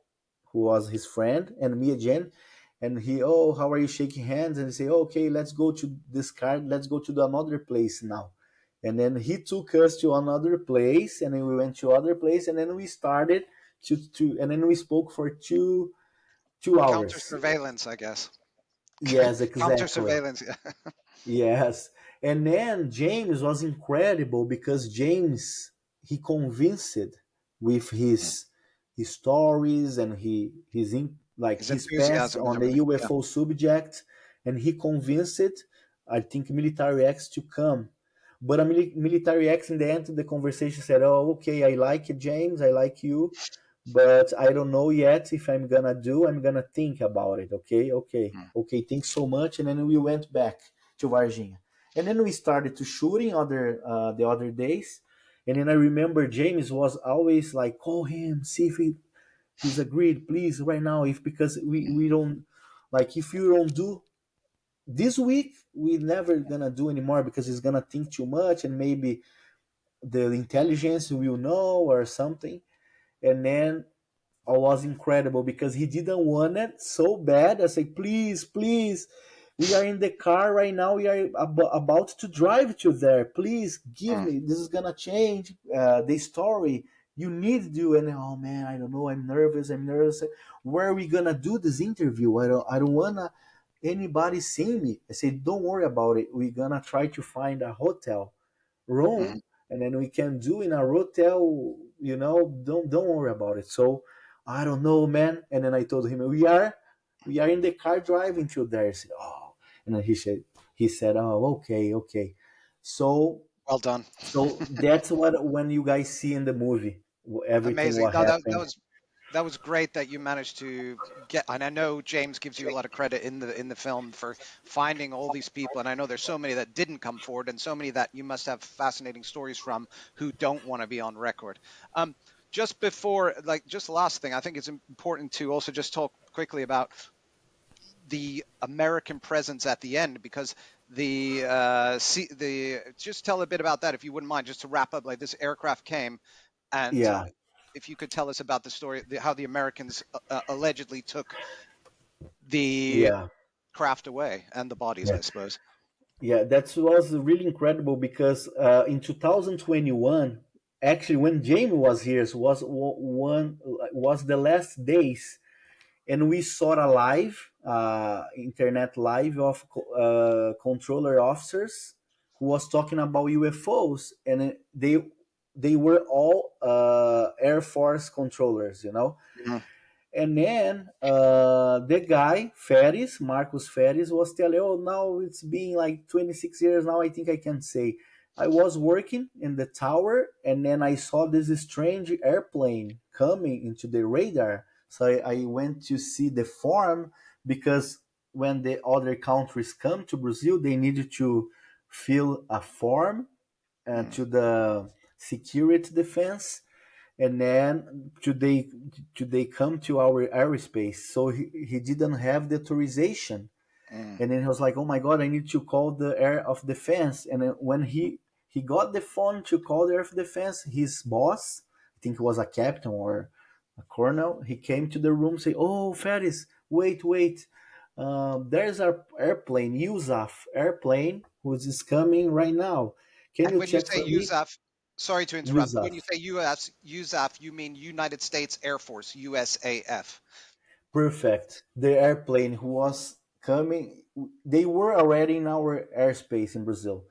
who was his friend, and me again. And he, "Oh, how are you?" Shaking hands, and he say, "Okay, let's go to this card. Let's go to the another place now." And then he took us to another place, and then we went to other place, and then we started and then we spoke for two counter hours. surveillance, I guess. Yes, Counter exactly. surveillance. Yeah. Yes. And then James was incredible because James, he convinced with his stories and like His his past enthusiasm and on the everything. Yeah. UFO subject, and he convinced, I think, military X to come. But a military X in the end of the conversation said, "Oh, okay, I like you, James, I like you, but I don't know yet if I'm gonna do. I'm gonna think about it. Okay, okay, Mm, okay. Thanks so much." And then we went back to Varginha, and then we started to shooting other the other days. And then I remember James was always like, "Call him, see if he's agreed, please, right now. If because we don't like if you don't do this week, we never gonna do anymore because he's gonna think too much and maybe the intelligence will know or something." And then was incredible because he didn't want it so bad. I say, please, please, we are in the car right now. We are about to drive to there. Please give mm, me. This is gonna change the story. You need to do. And oh man, I don't know. I'm nervous. I'm nervous. Where are we gonna do this interview? I don't wanna anybody see me. I said, don't worry about it. We're gonna try to find a hotel mm. room, and then we can do in a hotel. Don't worry about it. So I don't know, man. And then I told him we are in the car driving to there. He said, oh, and then he said, oh, okay, okay. So Well done. that's what when you guys see in the movie everything Amazing. what No, happened. that was great that you managed to get. And I know James gives you a lot of credit in the film for finding all these people. And I know there's so many that didn't come forward, and so many that you must have fascinating stories from who don't want to be on record. Um, just before, like, just the last thing, I think it's important to also just talk quickly about the American presence at the end, because the just tell a bit about that if you wouldn't mind, just to wrap up. Like, this aircraft came, and Yeah, if you could tell us about the story, how the Americans allegedly took the yeah, craft away and the bodies, yeah. I suppose. Yeah, that was really incredible because in 2021, actually, when Jamie was here, was the last days, and we saw a live, internet live of controller officers who was talking about UFOs, and they were all Air Force controllers, Mhm, and then the guy, Ferris, Marcus Ferris, was telling, oh, now it's been like 26 years now, I think I can say. I was working in the tower, and then I saw this strange airplane coming into the radar. So I went to see the form because when the other countries come to Brazil, they needed to fill a form mm, to the security defense, and then today come to our airspace, so he didn't have the authorization. mm, And then he was like, oh my god, I need to call the air of defense. And then when he got the phone to call the air of defense, his boss, I think it was a captain or a colonel, he came to the room, say, oh, Ferris, wait, there's our airplane, USAF airplane, who's is coming right now. Can and you when you check say for me? USAF, sorry to interrupt, but when USAF. you say US USAF, you mean United States Air Force, USAF. Perfect. The airplane who was coming, they were already in our airspace in Brazil.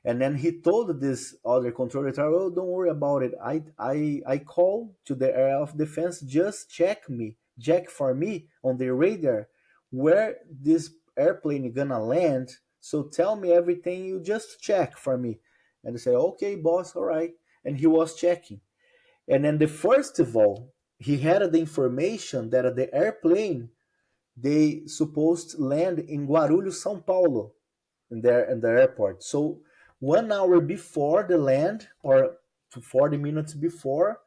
And then he told this other controller tower, oh, don't worry about it. I call to the air of defense, just check for me on the radar where this airplane gonna land. So tell me everything, you just check for me. And they say, okay, boss, all right. And he was checking. And then the first of all, he had the information that the airplane they supposed to land in Guarulhos, São Paulo, in the airport. So 1 hour before the land, or 40 minutes before,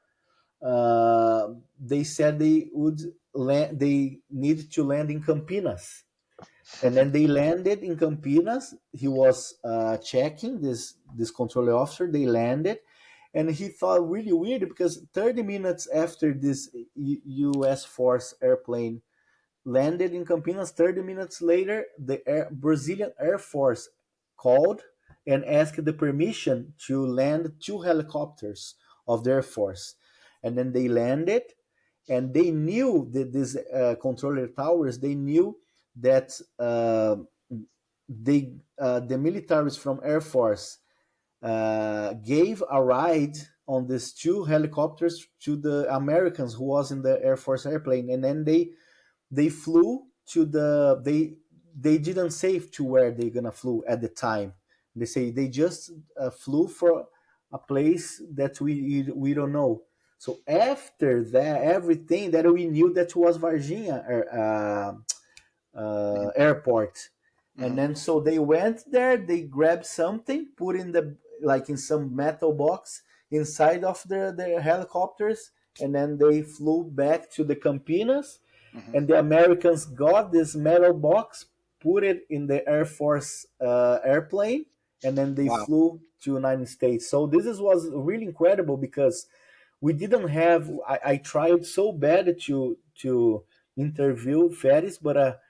they said they would land. They needed to land in Campinas, and then they landed in Campinas. He was checking this controller officer. They landed, and he thought really weird because 30 minutes after this U.S. Force airplane landed in Campinas, 30 minutes later, the Brazilian Air Force called and asked the permission to land two helicopters of the Air Force. And then they landed, and they knew that these controller towers, they knew that the militaries from Air Force gave a ride on these two helicopters to the Americans who was in the Air Force airplane, and then they flew to they didn't say to where they gonna flew at the time. They say they just flew for a place that we don't know. So after that, everything that we knew that was Varginha Hmm. airport. And Hmm. then so they went there, they grabbed something, put in the like in some metal box inside of their helicopters, and then they flew back to the Campinas. Hmm. And the Americans got this metal box, put it in the Air Force airplane, and then they Wow. flew to United States. So this was really incredible because we didn't have. I tried so bad to interview Ferris, but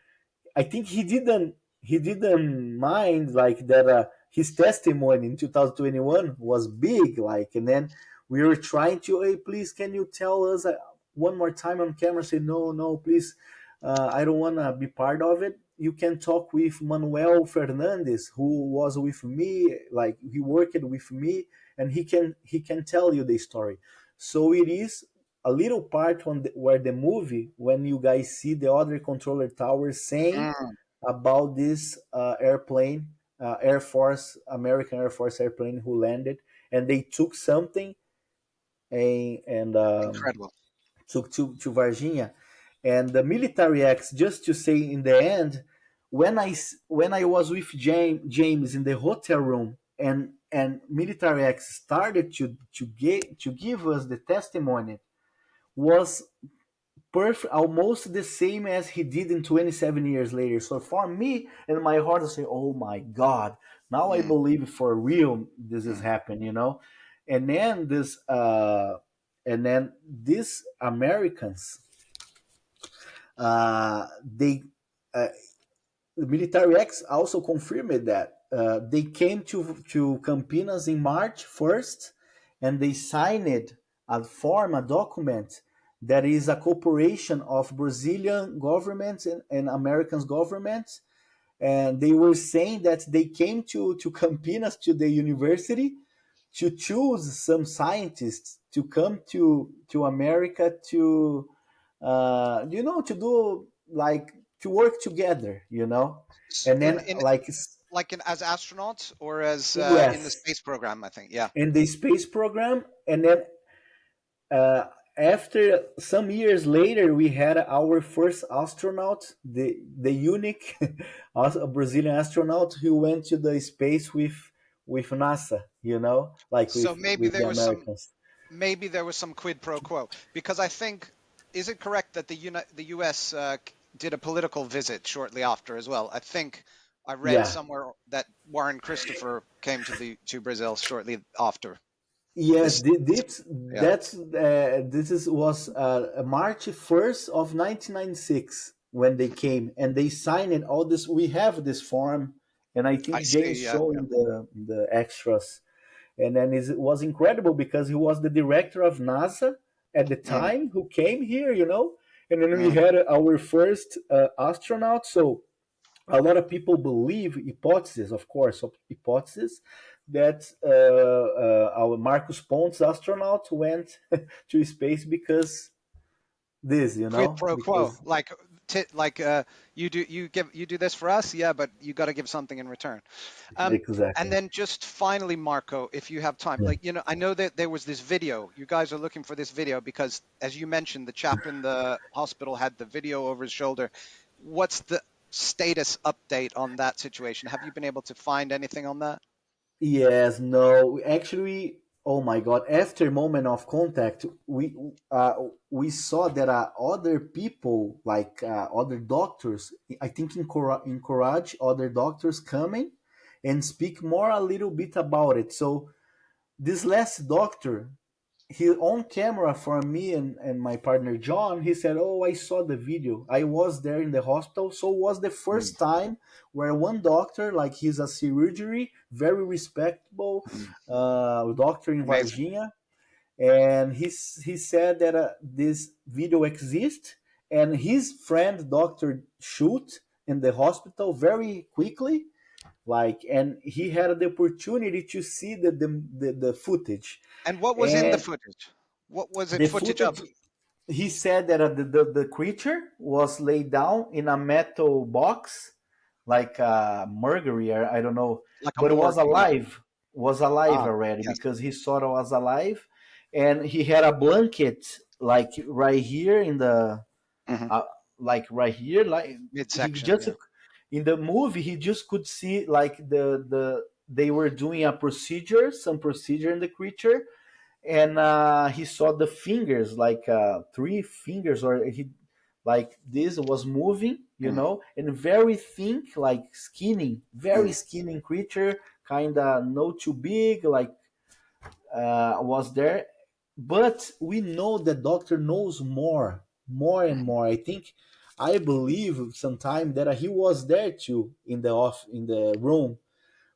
I think he didn't mind like that. His testimony in 2021 was big, like, and then we were trying to, hey, please, can you tell us one more time on camera? Say no, no, please, I don't want to be part of it. You can talk with Manuel Fernandez, who was with me, like he worked with me, and he can tell you the story. So it is a little part on where the movie, when you guys see the other controller tower saying Mm, about this airplane, Air Force, American Air Force airplane who landed, and they took something and incredible. took to Varginha, and the military acts. Just to say, in the end, when I was with James in the hotel room, and military acts started to give us the testimony, was perfect, almost the same as he did in 27 years later. So for me, and my heart, I say, oh my God, now I Mm, believe for real this is mm. happening. And then these Americans, they the military X also confirmed that they came to Campinas in March 1st, and they signed a document that is a cooperation of Brazilian government and American government. And they were saying that they came to Campinas, to the university, to choose some scientists to come to America to do like to work together. And then In like like as astronauts or as in the yes, space program, I think. Yeah. in the space program. And then uh, after some years later, we had our first astronaut, the unique Brazilian astronaut who went to the space with NASA, like So with the Americans. maybe there was some quid pro quo because I think, is it correct that the U.S. Did a political visit shortly after as well? I think I read Yeah. somewhere that Warren Christopher came to Brazil shortly after Yes, this. Yeah. this is was March 1st of 1996 when they came, and they signed it. All this, we have this form, and I I think James see. Yeah. showing the extras. And then it was incredible because he was the director of NASA at the Mm, time who came here. And then we mm. had our first astronaut. So a lot of people believe hypothesis, of course, hypothesis that our Marcus Pontes astronaut went to space because this, Quid pro quo, because like you do this for us, yeah, but you got to give something in return. And exactly. then just finally, Marco, if you have time, Yeah. like I know that there was this video. You guys are looking for this video because, as you mentioned, the chap in the hospital had the video over his shoulder. What's the status update on that situation? Have you been able to find anything on that? Yes, no, actually, oh my God! After moment of contact, we saw that other people, like other doctors, I think encourage other doctors coming and speak more a little bit about it. So this last doctor, he on camera for me and my partner John, he said, oh, I saw the video, I was there in the hospital. So it was the Mm, first time where one doctor, like he's a surgery, very respectable mm. doctor in Amazing. Varginha, and he said that this video exists, and his friend Dr. Shoot in the hospital very quickly, like, and he had the opportunity to see the footage. And what was in the And footage? What was it the footage of? footage, he said that the creature was laid down in a metal box, like Mercury, or I don't know, like a but it morgue. Yeah. was alive Ah, already yes. because he saw it was alive, and he had a blanket like right here in the Hmm. uh, like right here, like he Midsection. just Yeah. in the movie he just could see like they were doing a procedure, some procedure in the creature, and he saw the fingers like three fingers or he like this was moving, you Mm, know, and very thin, like skinny, very mm. skinny creature, kind of no too big, like was there. But we know the doctor knows more and more. I think, I believe sometime that he was there too in the off in the room,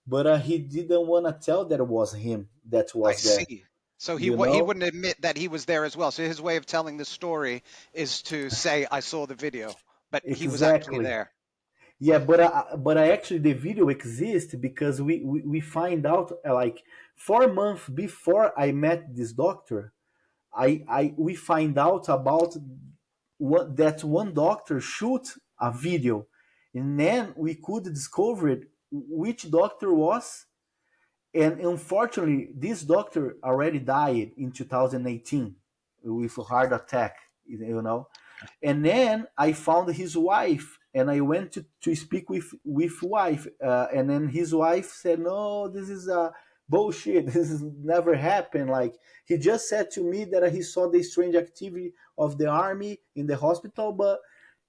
but he didn't want to tell that it was him that I was there, see. So you he know. wouldn't admit that he was there as well. So his way of telling the story is to say, "I saw the video," but he was actually Exactly. there. Yeah, but I actually the video exists because we find out like 4 months before I met this doctor. I we find out about what that one doctor shoot a video, and then we could discover it, which doctor was. And unfortunately, this doctor already died in 2018 with a heart attack, you know. And then I found his wife, and I went to speak with wife, and then his wife said, "No, this is bullshit. This has never happened. Like he just said to me that he saw the strange activity of the army in the hospital, but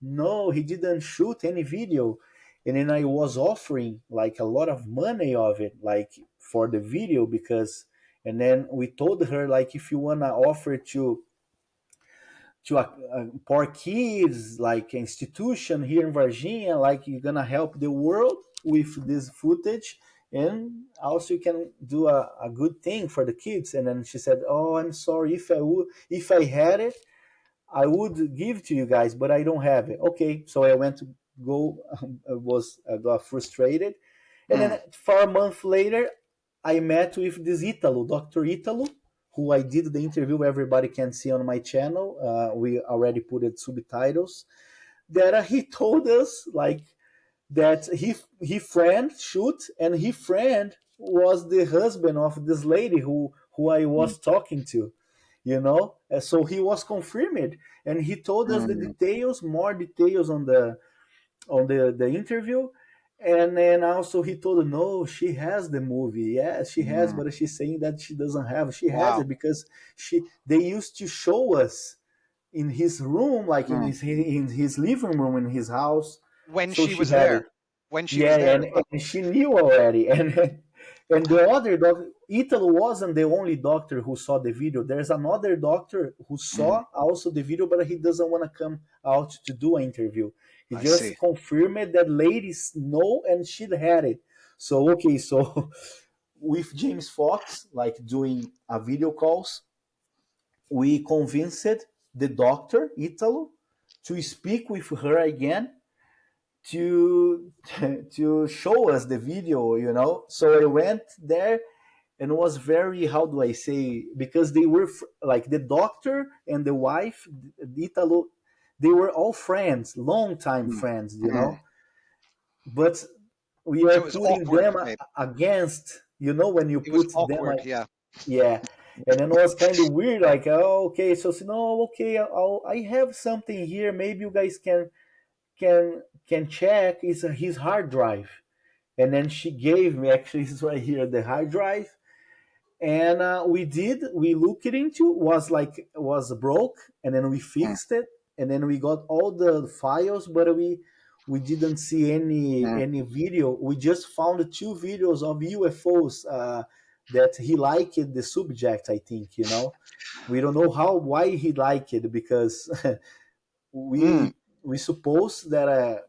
no, he didn't shoot any video." And then I was offering like a lot of money of it, like for the video, because. And then we told her like, if you wanna offer to a poor kids like institution here in Varginha, like you're gonna help the world with this footage, and also you can do a good thing for the kids. And then she said, "Oh, I'm sorry. If I had it, I would give to you guys, but I don't have it." Okay, so I went to go. I got frustrated, and then Mm, 4 months later, I met with this Italo, Doctor Italo, who I did the interview. Everybody can see on my channel. We already put it subtitles. That he told us like that he friend shoot, and he friend was the husband of this lady who I mm, was talking to, you know. So he was confirmed, and he told us the mm, details, more details on the interview. And then also he told her, no, she has the movie. Yeah, she has, mm. but she's saying that she doesn't have. She has Wow. it because she they used to show us in his room, like Mm. in his living room in his house. When So she she was had there, it. when she Yeah, was there as well. and she knew already. And the other doctor, Italo wasn't the only doctor who saw the video. There's another doctor who Mm, saw also the video, but he doesn't want to come out to do an interview. He I see. just confirmed that ladies know and she had it. So okay, so with James Fox, like doing a video calls, we convinced the doctor Italo to speak with her again to to show us the video, you know. So I went there, and it was very, how do I say, because they were like the doctor and the wife, the Italo, they were all friends, long time Mm, friends, you mm. know. But we are So it was putting awkward, them maybe. against, you know, when you It was put them awkward. Yeah. yeah. And then it was kind of weird, like, oh, okay, so no, okay, I have something here, maybe you guys can check. It's his hard drive. And then she gave me, actually, it's right here, the hard drive. And we looked it into, was broke, and then we Mm, fixed it, and then we got all the files, but we didn't see mm. any video. We just found two videos of UFOs that he liked the subject, I think, you know. We don't know how, why he liked it, because Mm. we suppose that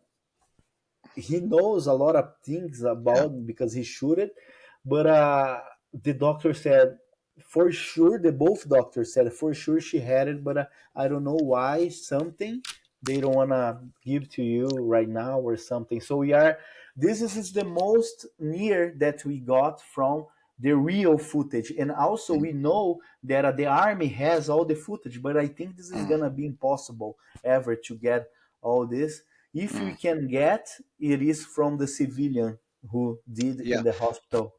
he knows a lot of things Yeah. about, because he shoot it. But the doctor said for sure, the both doctors said for sure she had it, but I don't know why, something they don't want to give to you right now or something. So we are, this is the most near that we got from the real footage. And also Mm, we know that the army has all the footage, but I think this is mm, gonna be impossible ever to get all this. If we mm. can get, it is from the civilian who did Yeah. in the hospital.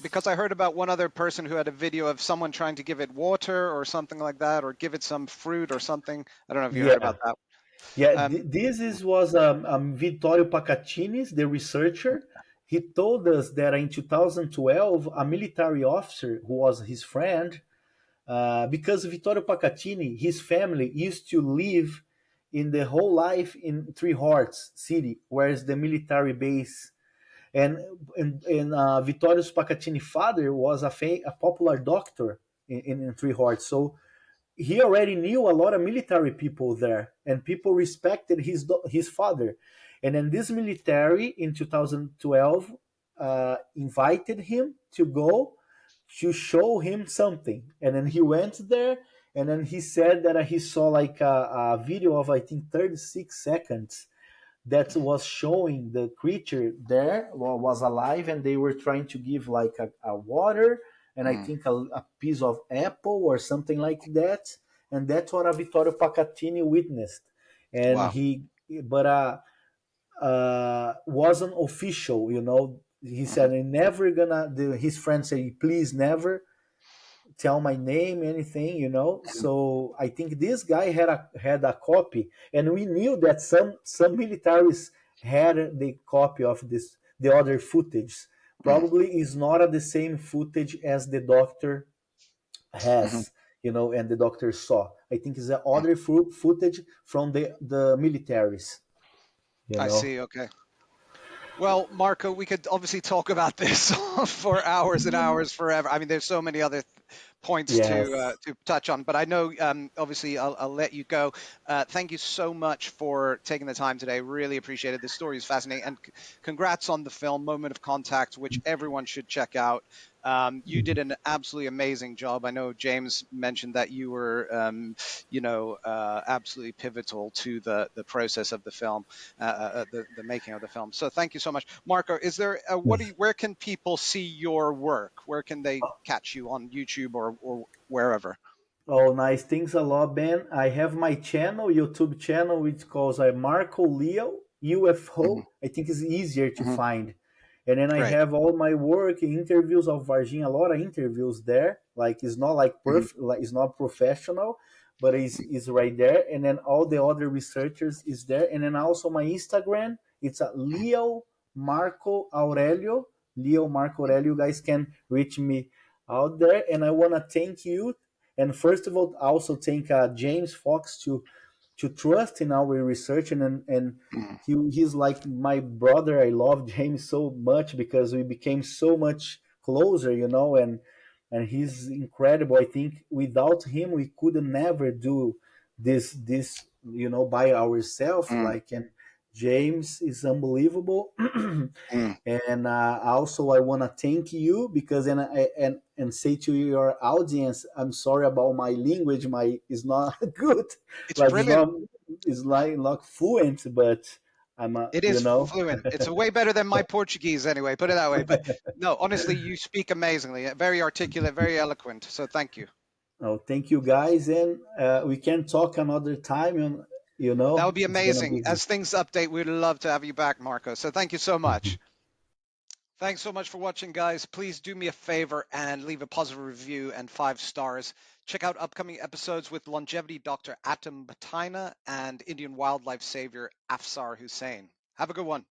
Because I heard about one other person who had a video of someone trying to give it water or something like that, or give it some fruit or something. I don't know if you heard Yeah, about that. yeah. Um, This is was Vittorio Pacatinis, the researcher. He told us that in 2012, a military officer who was his friend, because Vittorio Pacatini, his family used to live in the whole life in Three Horts City, where is the military base. And Vittorio Pacatini's father was a popular doctor in Three Horts. So he already knew a lot of military people there, and people respected his father. And then this military in 2012 invited him to go to show him something, and then he went there, and then he said that he saw like a video of I think 36 seconds that was showing the creature there was alive, and they were trying to give like a water and I mm, think a piece of apple or something like that. And that's what Vittorio Pacatini witnessed. And wow. he but wasn't official, you know. He Hmm. said he never gonna his friend said please never tell my name, anything, you know. So I think this guy had a copy, and we knew that some militaries had the copy of this the other footage. Mm, Probably is not the same footage as the doctor mhm, has, you know, and the doctor saw. I think it's the mm. other footage from the militaries, you I know. see. Okay. Well, Marco, we could obviously talk about this for hours and hours forever. I mean, there's so many other points Yes. to touch on, but I know obviously I'll let you go. Thank you so much for taking the time today. Really appreciate it. This story is fascinating, and congrats on the film Moment of Contact, which everyone should check out. You did an absolutely amazing job. I know James mentioned that you were, absolutely pivotal to the process of the film, the making of the film. So thank you so much, Marco. Is there where can people see your work? Where can they catch you on YouTube or wherever? Oh, nice. Thanks a lot, Ben. I have my channel, YouTube channel, which calls Marco Leal Hmm. UFO. I think it's easier to Hmm. find. And then I Great. have all my work, interviews of Varginha, a lot of interviews there. Like it's not like Hmm. like it's not professional, but it's right there. And then all the other researchers is there. And then also my Instagram, it's a Leo Marco Aurelio. Leo Marco Aurelio. You guys can reach me out there. And I wanna thank you, and first of all, also thank James Fox to trust in our research, and Hmm. he's like my brother. I love James so much because we became so much closer, you know, and he's incredible. I think without him we could never do this, you know, by ourselves. Hmm. Like, and James is unbelievable. Hmm. And also I want to thank you because and say to your audience, I'm sorry about my language. My is not good, It's like brilliant. it's like not fluent, but I'm It you is know. fluent. It's way better than my Portuguese, anyway. Put it that way. But no, honestly, you speak amazingly. Very articulate, very eloquent. So thank you. Oh, thank you guys, and we can talk another time, and you That would know be it's gonna amazing. be. As things update, we'd love to have you back, Marco. So thank you so much. Thanks so much for watching, guys. Please do me a favor and leave a positive review and 5 stars. Check out upcoming episodes with longevity Dr. Atom Bataina and Indian wildlife savior Afsar Hussain. Have a good one.